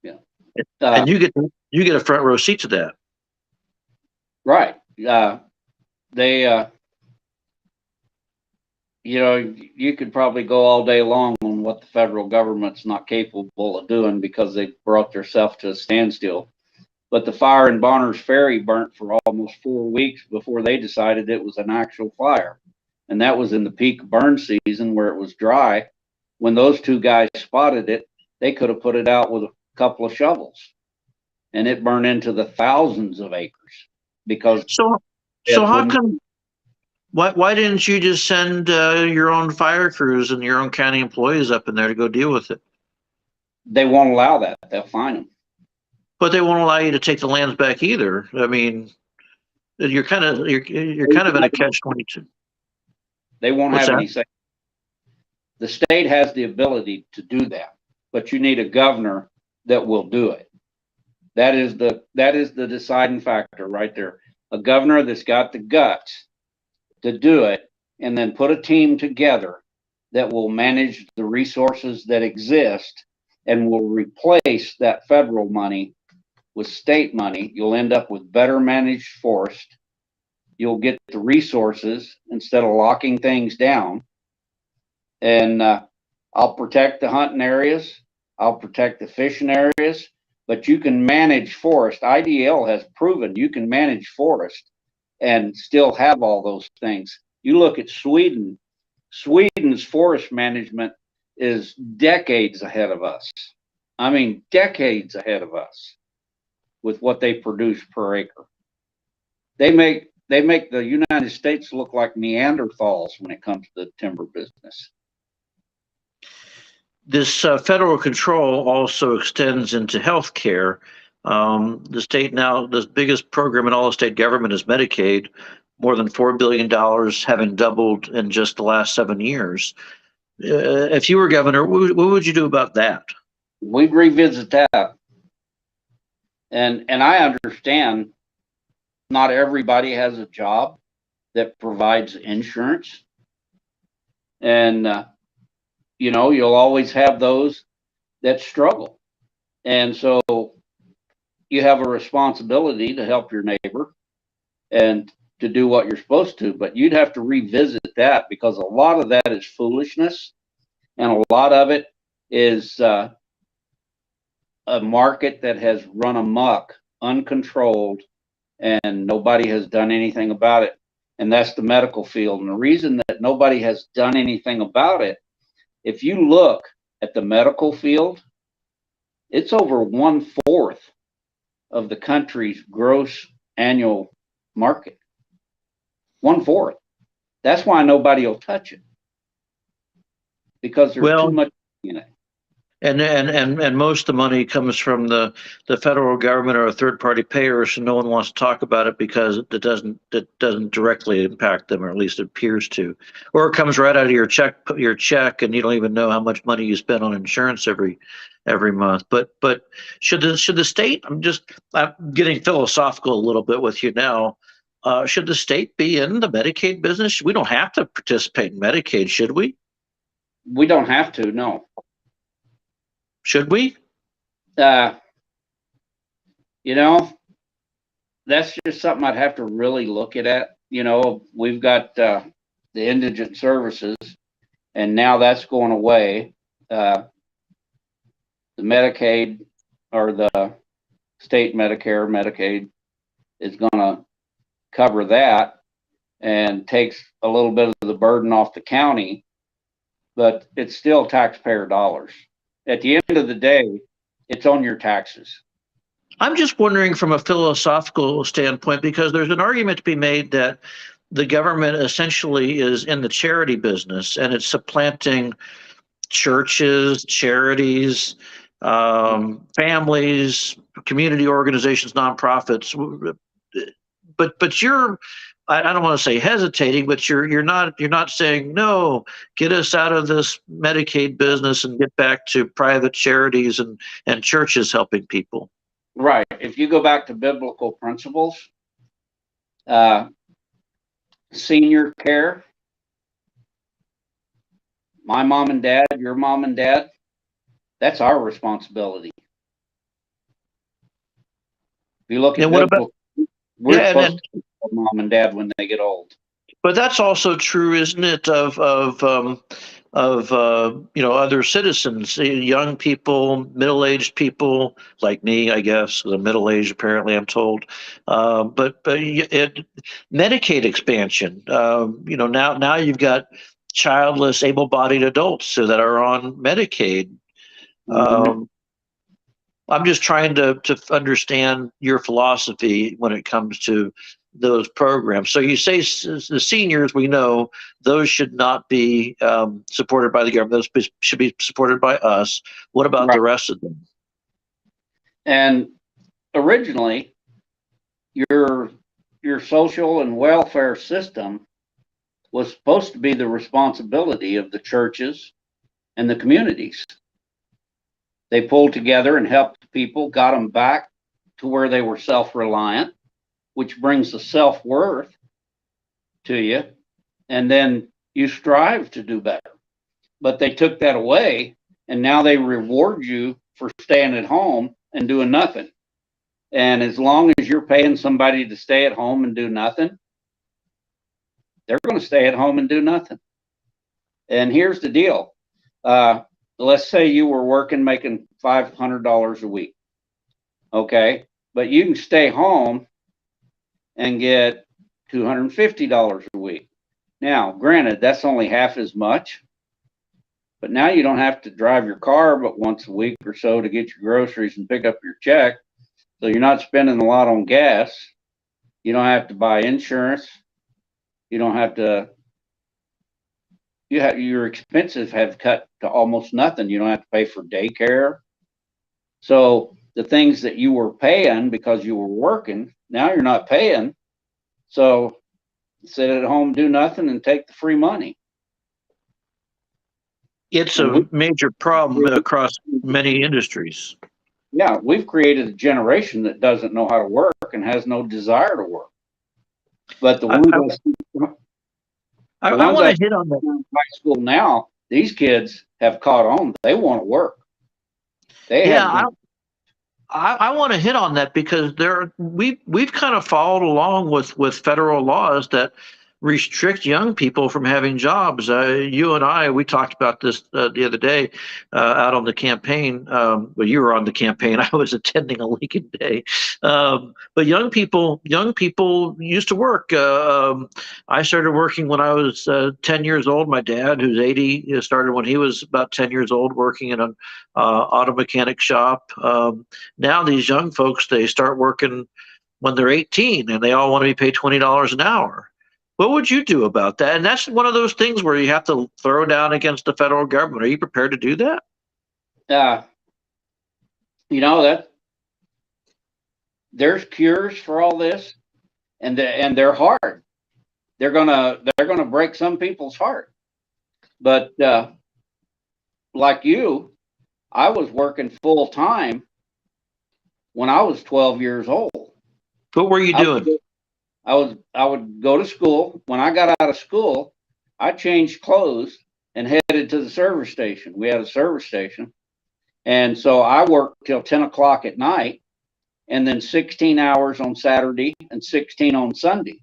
Yeah, and you get a front row seat to that. Right. You could probably go all day long on what the federal government's not capable of doing because they brought themselves to a standstill. But the fire in Bonner's Ferry burnt for almost 4 weeks before they decided it was an actual fire. And that was in the peak burn season where it was dry. When those two guys spotted it, they could have put it out with a couple of shovels. And it burned into the thousands of acres because. So how come? Why didn't you just send your own fire crews and your own county employees up in there to go deal with it? They won't allow that. They'll fine them. But they won't allow you to take the lands back either. I mean, you're kind of in a catch-22. They won't have any say. The state has the ability to do that, but you need a governor that will do it. That is the deciding factor right there. A governor that's got the guts to do it, and then put a team together that will manage the resources that exist and will replace that federal money with state money. You'll end up with better managed forest. You'll get the resources instead of locking things down. And I'll protect the hunting areas. I'll protect the fishing areas, but you can manage forest. IDL has proven you can manage forest and still have all those things. You look at Sweden. Sweden's forest management is decades ahead of us. I mean, decades ahead of us with what they produce per acre. They make the United States look like Neanderthals when it comes to the timber business. This federal control also extends into health care. The state now, the biggest program in all the state government is Medicaid, more than $4 billion, having doubled in just the last 7 years. If you were governor, what would you do about that? We'd revisit that. And I understand not everybody has a job that provides insurance. And, you'll always have those that struggle. And so you have a responsibility to help your neighbor and to do what you're supposed to, but you'd have to revisit that because a lot of that is foolishness. And a lot of it is a market that has run amok, uncontrolled, and nobody has done anything about it. And that's the medical field. And the reason that nobody has done anything about it, if you look at the medical field, it's over 1/4 of the country's gross annual market. 1/4. That's why nobody will touch it, because there's too much in it. And most of the money comes from the federal government or a third party payer, so no one wants to talk about it because it doesn't directly impact them, or at least it appears to, or it comes right out of your check, and you don't even know how much money you spend on insurance every month. But should the state? I'm getting philosophical a little bit with you now. Should the state be in the Medicaid business? We don't have to participate in Medicaid, should we? We don't have to, no. Should we? That's just something I'd have to really look at. We've got the indigent services, and now that's going away. The Medicaid, or the state Medicare, Medicaid, is going to cover that and takes a little bit of the burden off the county, but it's still taxpayer dollars. At the end of the day, it's on your taxes. I'm just wondering from a philosophical standpoint, because there's an argument to be made that the government essentially is in the charity business and it's supplanting churches, charities, families, community organizations, nonprofits. But you're, I don't want to say hesitating, but you're not saying no, get us out of this Medicaid business and get back to private charities and churches helping people. Right. If you go back to biblical principles, senior care, my mom and dad, your mom and dad, that's our responsibility. If you look at biblical, we're supposed to help mom and dad when they get old. But that's also true, isn't it, of other citizens, young people, middle-aged people like me, I guess. The middle-aged, apparently, I'm told. But Medicaid expansion. Now you've got childless, able-bodied adults that are on Medicaid. Mm-hmm. I'm just trying to understand your philosophy when it comes to those programs. So you say the seniors, we know those should not be supported by the government. Those should be supported by us. What about the rest of them? And originally, your social and welfare system was supposed to be the responsibility of the churches and the communities. They pulled together and helped people, got them back to where they were self-reliant, which brings the self-worth to you, and then you strive to do better. But they took that away, and now they reward you for staying at home and doing nothing. And as long as you're paying somebody to stay at home and do nothing, they're going to stay at home and do nothing. And here's the deal. Let's say you were working, making $500 a week. Okay. But you can stay home and get $250 a week. Now, granted, that's only half as much, but now you don't have to drive your car but once a week or so to get your groceries and pick up your check. So you're not spending a lot on gas. You don't have to buy insurance. You don't have to, your expenses have cut to almost nothing. You don't have to pay for daycare. So the things that you were paying because you were working, now you're not paying. So sit at home, do nothing, and take the free money. It's And a major problem across many industries. yeah, we've created a generation that doesn't know how to work and has no desire to work. But the ones I want to hit on that. in high school now, these kids have caught on. They want to work. They Yeah, have. I want to hit on that because we've kind of followed along with federal laws that restrict young people from having jobs. You and we talked about this the other day out on the campaign. Well, you were on the campaign. I was attending a Lincoln Day. But young people used to work. I started working when I was 10 years old. My dad, who's 80, started when he was about 10 years old working in an auto mechanic shop. Now these young folks, they start working when they're 18 and they all want to be paid $20 an hour. What would you do about that? And that's one of those things where you have to throw down against the federal government. Are you prepared to do that? That there's cures for all this, and they're hard. They're gonna break some people's heart. But like you, I was working full time when I was 12 years old. What were you doing? I would go to school. When I got out of school, I changed clothes and headed to the service station. We had a service station. And so I worked till 10 o'clock at night, and then 16 hours on Saturday and 16 on Sunday.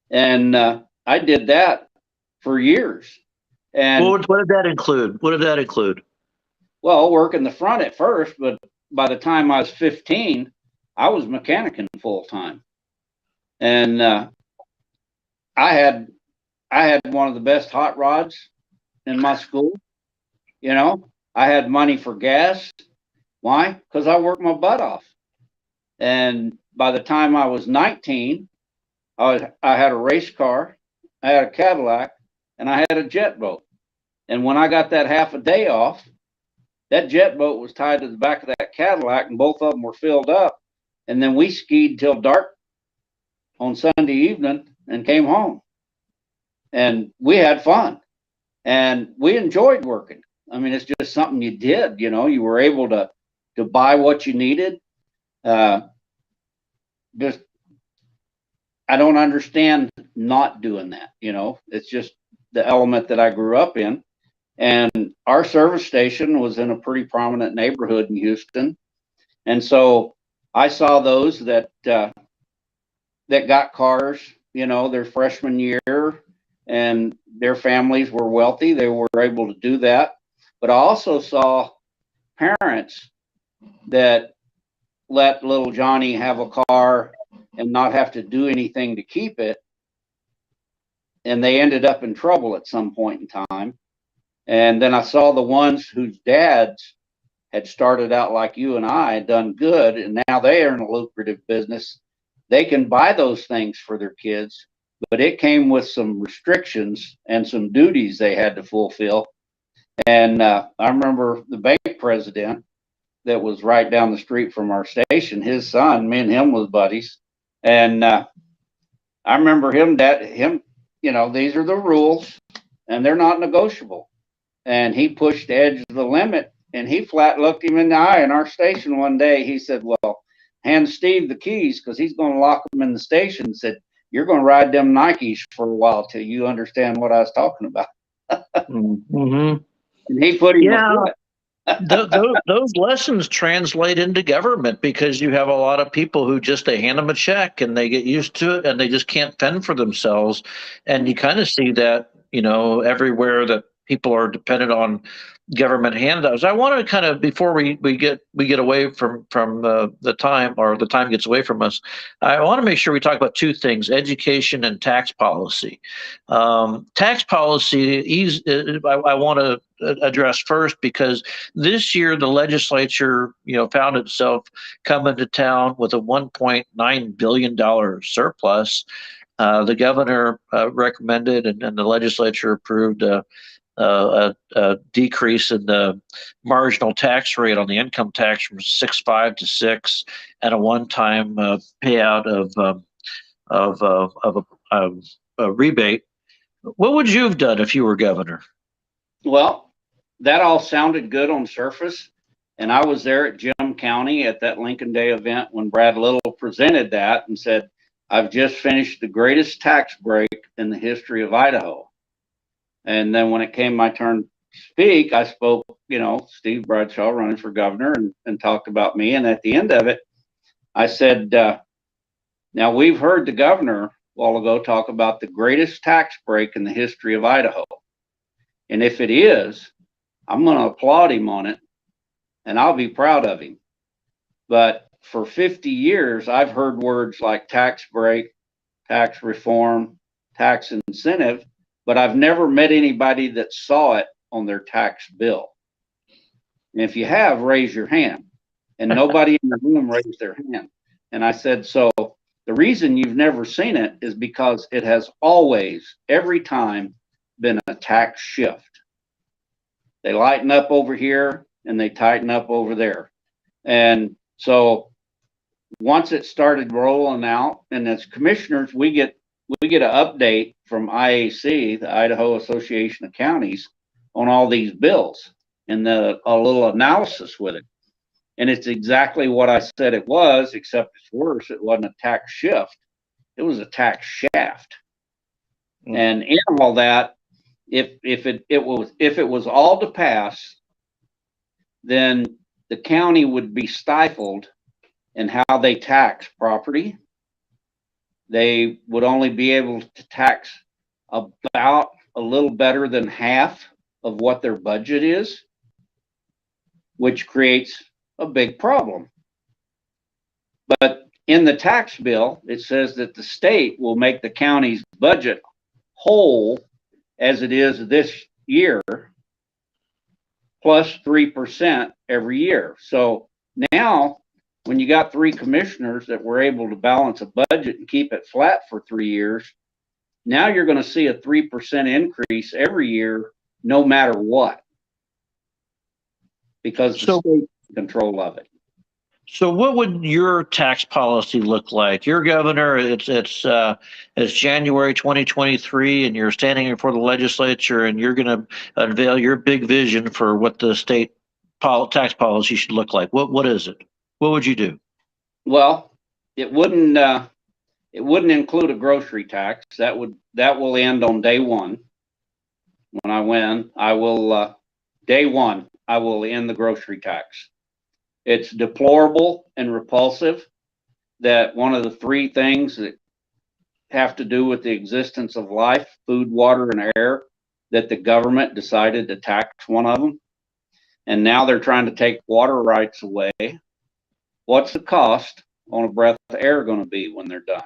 And I did that for years. And what did that include? What did that include? Well, working the front at first, but by the time I was 15, I was mechanicing full time. And I had one of the best hot rods in my school. I had money for gas. Why? Because I worked my butt off. And by the time I was 19, I had a race car, I had a Cadillac, and I had a jet boat. And when I got that half a day off, that jet boat was tied to the back of that Cadillac, and both of them were filled up. And then we skied till dark on Sunday evening and came home. And we had fun. And we enjoyed working. I mean, it's just something you did. You were able to buy what you needed. Just, I don't understand not doing that. It's just the element that I grew up in. And our service station was in a pretty prominent neighborhood in Houston. And so I saw those that got cars, their freshman year, and their families were wealthy. They were able to do that. But I also saw parents that let little Johnny have a car and not have to do anything to keep it. And they ended up in trouble at some point in time. And then I saw the ones whose dads had started out like you and I, done good, and now they are in a lucrative business. They can buy those things for their kids, but it came with some restrictions and some duties they had to fulfill. And I remember the bank president that was right down the street from our station, his son, me and him was buddies. And I remember him, these are the rules and they're not negotiable. And he pushed the edge of the limit, and he flat looked him in the eye in our station one day. He said, well, hand Steve the keys because he's going to lock them in the station. And said, you're going to ride them Nikes for a while till you understand what I was talking about. Mm-hmm. And he put him a Those lessons translate into government because you have a lot of people who just they hand them a check and they get used to it and they just can't fend for themselves. And you kind of see that, everywhere that people are dependent on government handouts. I want to kind of before we get away from the time or the time gets away from us. I want to make sure we talk about two things: education and tax policy. Tax policy I want to address first because this year the legislature found itself coming to town with a $1.9 billion surplus. The governor recommended and the legislature approved a decrease in the marginal tax rate on the income tax from 6.5 to 6, and a one-time payout of a rebate. What would you have done if you were governor? Well, that all sounded good on surface. And I was there at Jim County at that Lincoln Day event when Brad Little presented that and said, I've just finished the greatest tax break in the history of Idaho. And then when it came my turn to speak, I spoke, Steve Bradshaw running for governor and talked about me. And at the end of it, I said, now we've heard the governor a while ago talk about the greatest tax break in the history of Idaho. And if it is, I'm going to applaud him on it and I'll be proud of him. But for 50 years, I've heard words like tax break, tax reform, tax incentive, but I've never met anybody that saw it on their tax bill. And if you have, raise your hand. And nobody in the room raised their hand. And I said, so the reason you've never seen it is because it has always, every time, been a tax shift. They lighten up over here and they tighten up over there. And so once it started rolling out, and as commissioners, we get an update from IAC, the Idaho Association of Counties, on all these bills and a little analysis with it. And it's exactly what I said it was, except it's worse. It wasn't a tax shift. It was a tax shaft. Mm. And in all that, if it was all to pass, then the county would be stifled in how they tax property. They would only be able to tax about a little better than half of what their budget is, which creates a big problem. But in the tax bill, it says that the state will make the county's budget whole as it is this year, plus 3% every year. So now, when you got 3 commissioners that were able to balance a budget and keep it flat for 3 years, now you're going to see a 3% increase every year, no matter what, because the state's in control of it. So what would your tax policy look like? You're governor, it's January 2023, and you're standing before the legislature, and you're going to unveil your big vision for what the state tax policy should look like. What is it? What would you do? Well, it wouldn't include a grocery tax. That will end on day one. When I win, I will day one, I will end the grocery tax. It's deplorable and repulsive that one of the 3 things that have to do with the existence of life, food, water, and air, that the government decided to tax one of them. And now they're trying to take water rights away. What's the cost on a breath of air going to be when they're done?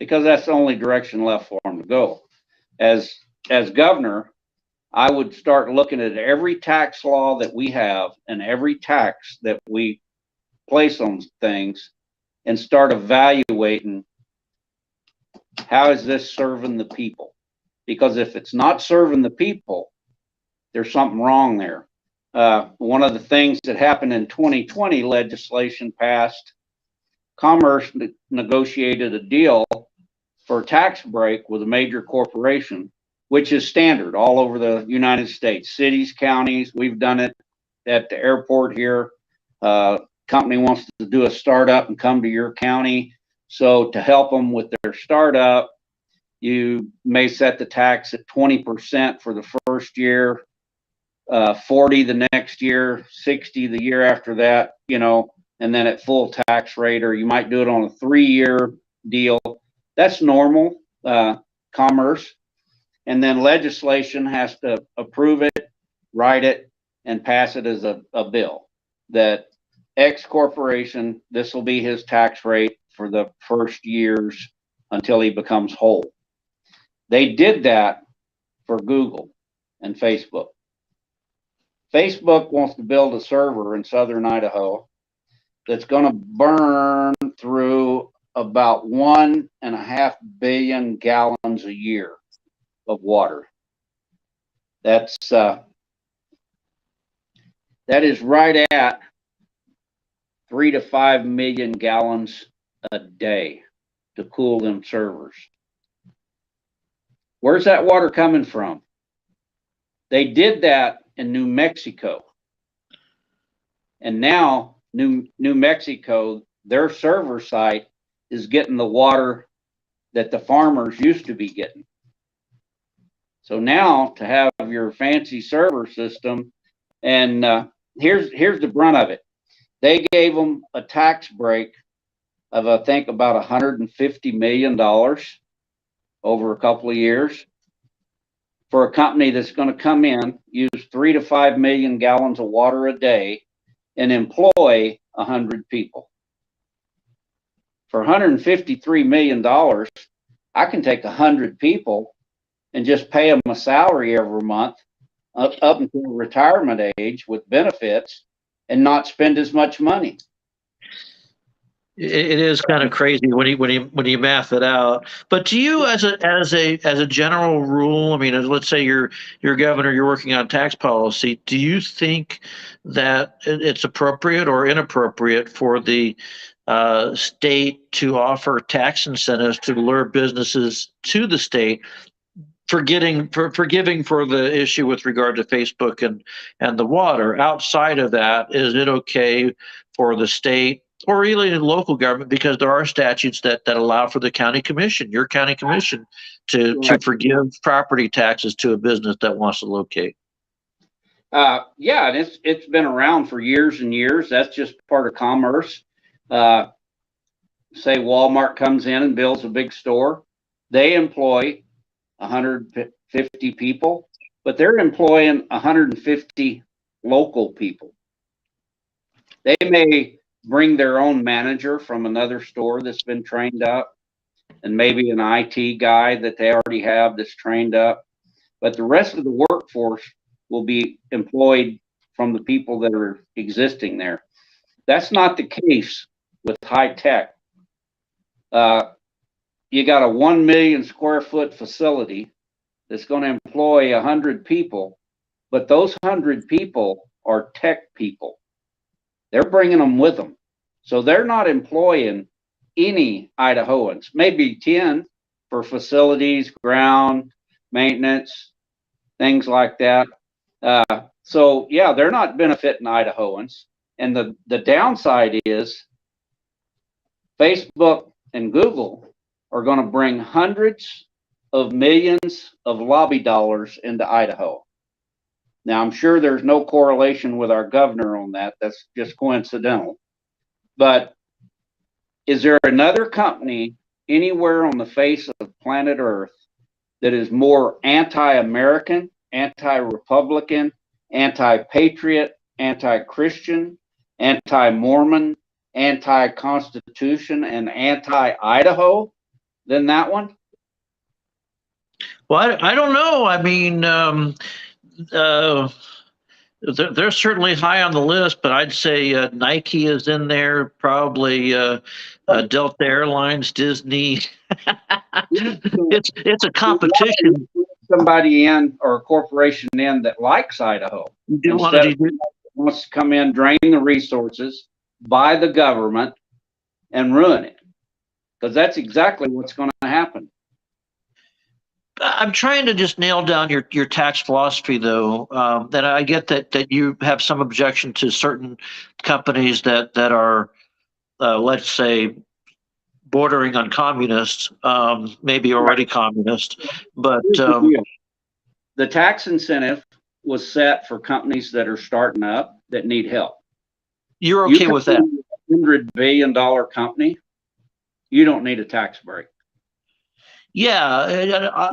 Because that's the only direction left for them to go. As governor, I would start looking at every tax law that we have and every tax that we place on things and start evaluating, how is this serving the people? Because if it's not serving the people, there's something wrong there. One of the things that happened in 2020, legislation passed. Commerce negotiated a deal for a tax break with a major corporation, which is standard all over the United States, cities, counties. We've done it at the airport here. Company wants to do a startup and come to your county. So to help them with their startup, you may set the tax at 20% for the first year, 40 the next year, 60 the year after that, and then at full tax rate, or you might do it on a 3-year deal. That's normal commerce. And then legislation has to approve it, write it, and pass it as a bill that X corporation, this will be his tax rate for the first years until he becomes whole. They did that for Google and Facebook. Facebook wants to build a server in southern Idaho that's going to burn through about 1.5 billion gallons a year of water. That is right at 3 to 5 million gallons a day to cool them servers. Where's that water coming from? They did that in New Mexico. And now New Mexico, their server site is getting the water that the farmers used to be getting. So now to have your fancy server system, and here's the brunt of it. They gave them a tax break of, I think, about $150 million over a couple of years for a company that's going to come in, use 3 to 5 million gallons of water a day, and employ 100 people. For $153 million, I can take 100 people and just pay them a salary every month up until retirement age with benefits and not spend as much money. It is kind of crazy when you math it out. But do you, as a general rule, I mean, let's say you're governor, you're working on tax policy. Do you think that it's appropriate or inappropriate for the state to offer tax incentives to lure businesses to the state, forgiving for the issue with regard to Facebook and the water? Outside of that, is it okay for the state or really local government, because there are statutes that allow for the county commission, your county commission, to forgive property taxes to a business that wants to locate? Yeah, and it's been around for years and years. That's just part of commerce. Say Walmart comes in and builds a big store. They employ 150 people, but they're employing 150 local people. They may bring their own manager from another store that's been trained up, and maybe an IT guy that they already have that's trained up. But the rest of the workforce will be employed from the people that are existing there. That's not the case with high tech. You got a 1 million square foot facility that's going to employ 100 people, but those 100 people are tech people. They're bringing them with them. So they're not employing any Idahoans, maybe 10 for facilities, ground maintenance, things like that. So yeah, they're not benefiting Idahoans. And the downside is Facebook and Google are going to bring hundreds of millions of lobby dollars into Idaho. Now, I'm sure there's no correlation with our governor on that. That's just coincidental. But is there another company anywhere on the face of planet Earth that is more anti-American, anti-Republican, anti-patriot, anti-Christian, anti-Mormon, anti-Constitution, and anti-Idaho than that one? Well, I don't know. I mean, they're certainly high on the list, but I'd say Nike is in there, probably Delta Airlines, Disney. It's a competition. Somebody in, or a corporation in, that likes Idaho. Wants to come in, drain the resources, buy the government, and ruin it. Because that's exactly what's going to happen. I'm trying to just nail down your tax philosophy, though. That I get that you have some objection to certain companies that are, let's say, bordering on communist, maybe already communist. But the tax incentive was set for companies that are starting up that need help. You're okay with that? $100 billion company, you don't need a tax break. Yeah,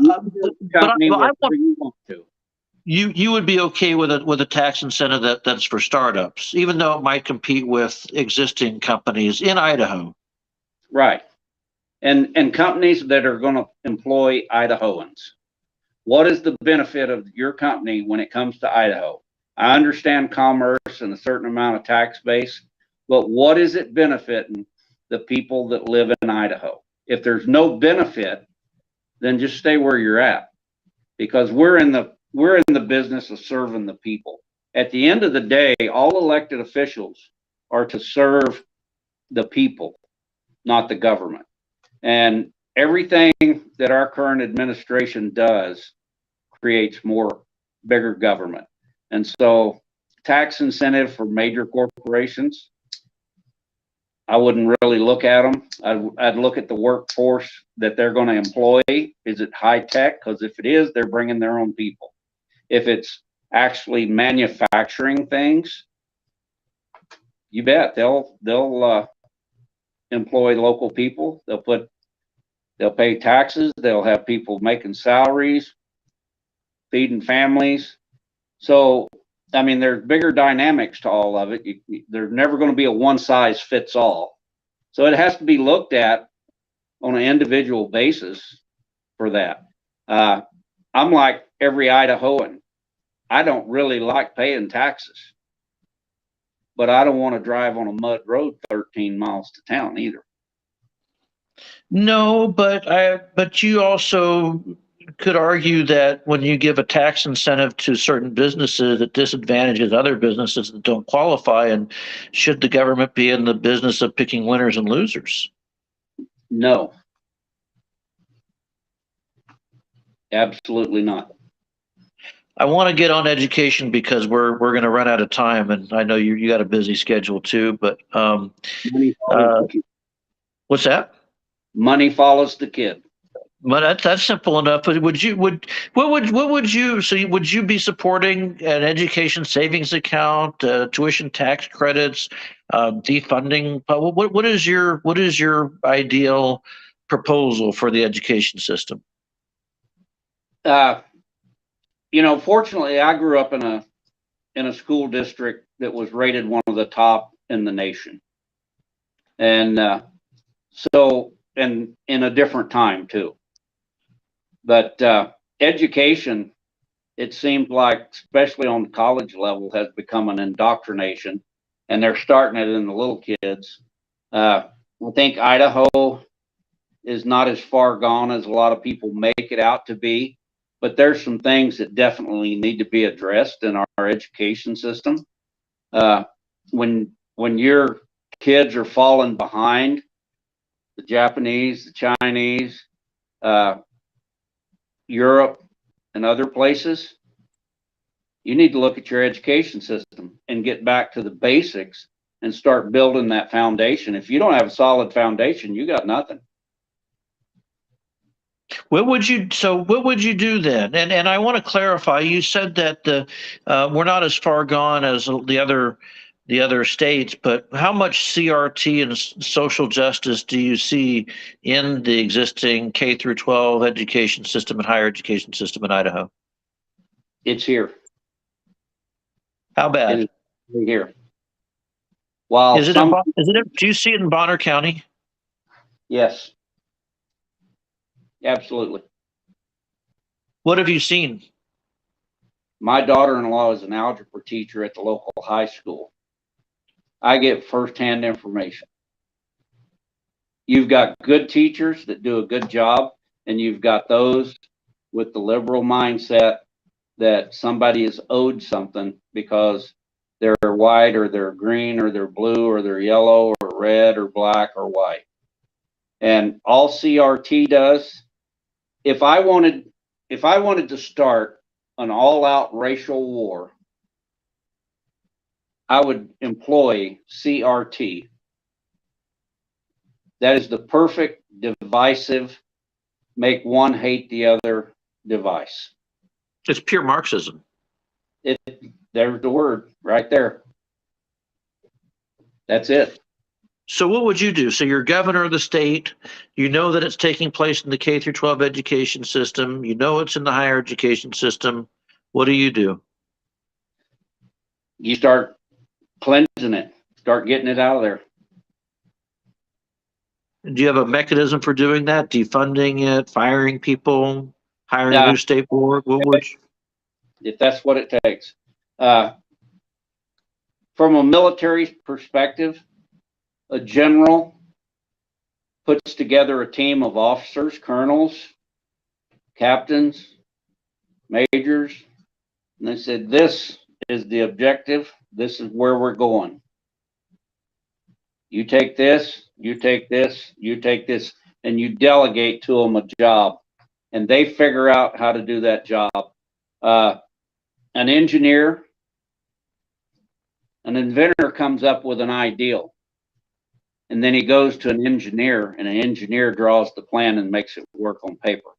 you would be okay with a tax incentive that's for startups, even though it might compete with existing companies in Idaho. Right, and companies that are going to employ Idahoans. What is the benefit of your company when it comes to Idaho? I understand commerce and a certain amount of tax base, but what is it benefiting the people that live in Idaho. If there's no benefit, then just stay where you're at, because we're in the business of serving the people. At the end of the day, all elected officials are to serve the people, not the government. And everything that our current administration does creates bigger government. And so tax incentive for major corporations, I wouldn't really look at them. I'd look at the workforce that they're going to employ. Is it high tech? Because if it is, they're bringing their own people. If it's actually manufacturing things, you bet they'll employ local people. They'll pay taxes. They'll have people making salaries, feeding families. So, I mean, there's bigger dynamics to all of it. There's never going to be a one size fits all. So it has to be looked at on an individual basis for that. I'm like every Idahoan. I don't really like paying taxes, but I don't want to drive on a mud road 13 miles to town either. No, but you also could argue that when you give a tax incentive to certain businesses, it disadvantages other businesses that don't qualify. And should the government be in the business of picking winners and losers? No, absolutely not. I want to get on education because we're going to run out of time, and I know you got a busy schedule too. But what's that? Money follows the kid. Well, that's simple enough. But would you be supporting an education savings account, tuition tax credits, defunding? What is your ideal proposal for the education system? Fortunately, I grew up in a school district that was rated one of the top in the nation, and and in a different time too. But education, it seems like, especially on the college level, has become an indoctrination, and they're starting it in the little kids. I think Idaho is not as far gone as a lot of people make it out to be, but there's some things that definitely need to be addressed in our education system. When your kids are falling behind the Japanese, the Chinese, Europe, and other places, you need to look at your education system and get back to the basics and start building that foundation. If you don't have a solid foundation, you got nothing. What would you do then? And I want to clarify. You said that we're not as far gone as the other states, but how much CRT and social justice do you see in the existing K through 12 education system and higher education system in Idaho? It's here. How bad? It is here. While do you see it in Bonner County? Yes. Absolutely. What have you seen? My daughter-in-law is an algebra teacher at the local high school. I get firsthand information. You've got good teachers that do a good job, and you've got those with the liberal mindset that somebody is owed something because they're white or they're green or they're blue or they're yellow or red or black or white. And all CRT does, if I wanted to start an all-out racial war, I would employ CRT. That is the perfect divisive, make one hate the other device. It's pure Marxism. There's the word right there. That's it. So what would you do? So you're governor of the state. You know that it's taking place in the K through 12 education system. You know it's in the higher education system. What do? You start cleansing it. Start getting it out of there. Do you have a mechanism for doing that? Defunding it, firing people, hiring a new state board? If that's what it takes. From a military perspective, a general puts together a team of officers, colonels, captains, majors, and they said, this is the objective. This is where we're going. You take this, you take this, you take this, and you delegate to them a job, and they figure out how to do that job. An engineer, an inventor comes up with an ideal, and then he goes to an engineer, and an engineer draws the plan and makes it work on paper.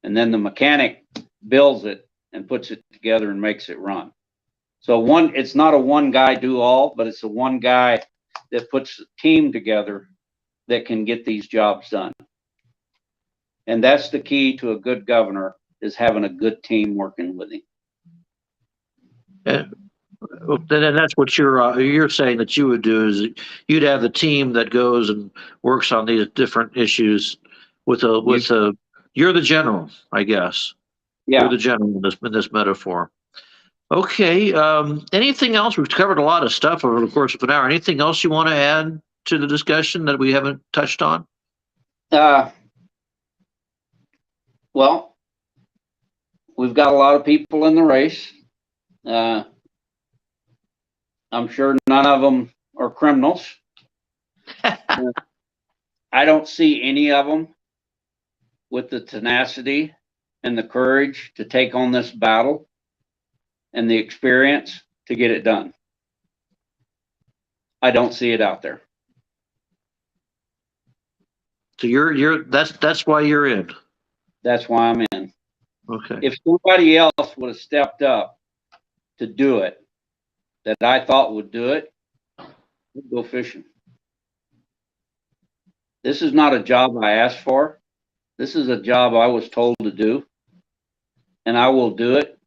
And then the mechanic builds it and puts it together and makes it run. So it's not a one guy do all, but it's a one guy that puts a team together that can get these jobs done. And that's the key to a good governor, is having a good team working with him. And that's what you're saying that you would do, is you'd have the team that goes and works on these different issues you're the general, I guess. Yeah. You're the general in this metaphor. Okay. Anything else? We've covered a lot of stuff over the course of an hour. Anything else you want to add to the discussion that we haven't touched on? Well, we've got a lot of people in the race. I'm sure none of them are criminals. I don't see any of them with the tenacity and the courage to take on this battle and the experience to get it done. I don't see it out there. So that's why you're in. That's why I'm in. Okay. If somebody else would have stepped up to do it, that I thought would do it, I'd go fishing. This is not a job I asked for. This is a job I was told to do, and I will do it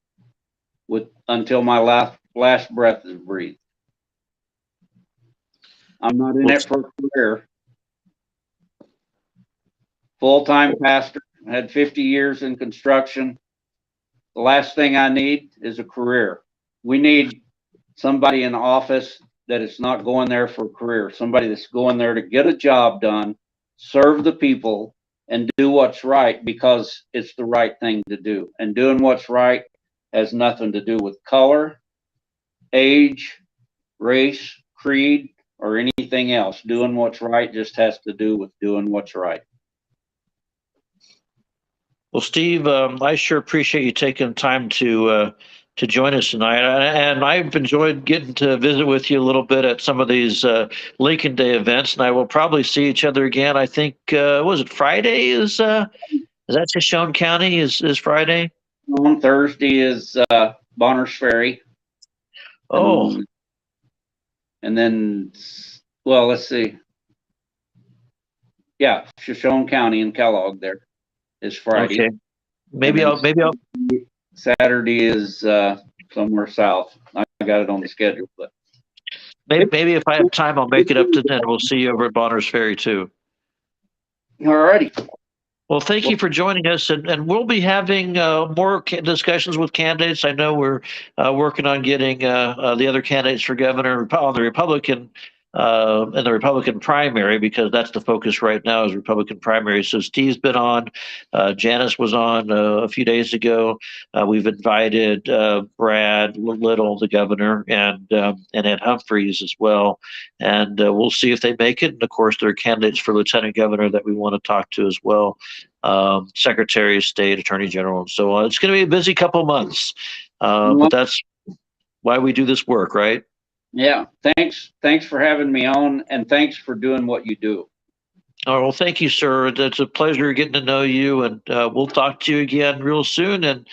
until my last breath is breathed. I'm not in it for a career. Full-time pastor, I had 50 years in construction. The last thing I need is a career. We need somebody in office that is not going there for a career, somebody that's going there to get a job done, serve the people, and do what's right because it's the right thing to do. And doing what's right has nothing to do with color, age, race, creed, or anything else. Doing what's right just has to do with doing what's right. Well, Steve, I sure appreciate you taking time to join us tonight, and I've enjoyed getting to visit with you a little bit at some of these Lincoln Day events, and I will probably see each other again. I think was it Friday? Is that Shoshone County? Is Friday? On Thursday is Bonners Ferry. Oh, and then well, let's see. Yeah, Shoshone County in Kellogg there is Friday. Okay. Maybe I'll. Saturday is somewhere south. I got it on the schedule, but maybe if I have time, I'll make it up to then. We'll see you over at Bonners Ferry too. All righty. Well, thank you for joining us, and we'll be having more discussions with candidates. I know we're working on getting the other candidates for governor on the Republican in the Republican primary, because that's the focus right now is Republican primary. So Steve's been on, Janice was on a few days ago. We've invited Brad Little, the governor, and Ed Humphreys as well. And we'll see if they make it. And of course, there are candidates for lieutenant governor that we want to talk to as well. Secretary of State, Attorney General, and so on. It's going to be a busy couple months, but that's why we do this work, right? Yeah. Thanks for having me on, and thanks for doing what you do. Oh, well, thank you, sir. It's a pleasure getting to know you, and we'll talk to you again real soon. And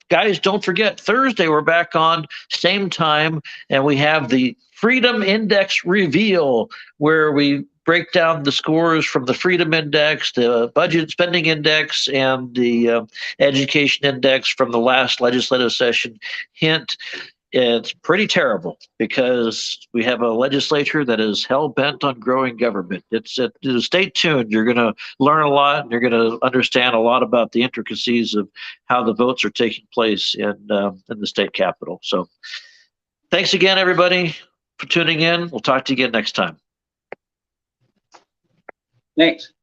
guys, don't forget, Thursday we're back on same time, and we have the Freedom Index reveal, where we break down the scores from the Freedom Index, the Budget Spending Index, and the Education Index from the last legislative session. Hint, it's pretty terrible because we have a legislature that is hell-bent on growing government. Stay tuned. You're going to learn a lot, and you're going to understand a lot about the intricacies of how the votes are taking place in the state capitol. So thanks again, everybody, for tuning in. We'll talk to you again next time. Thanks.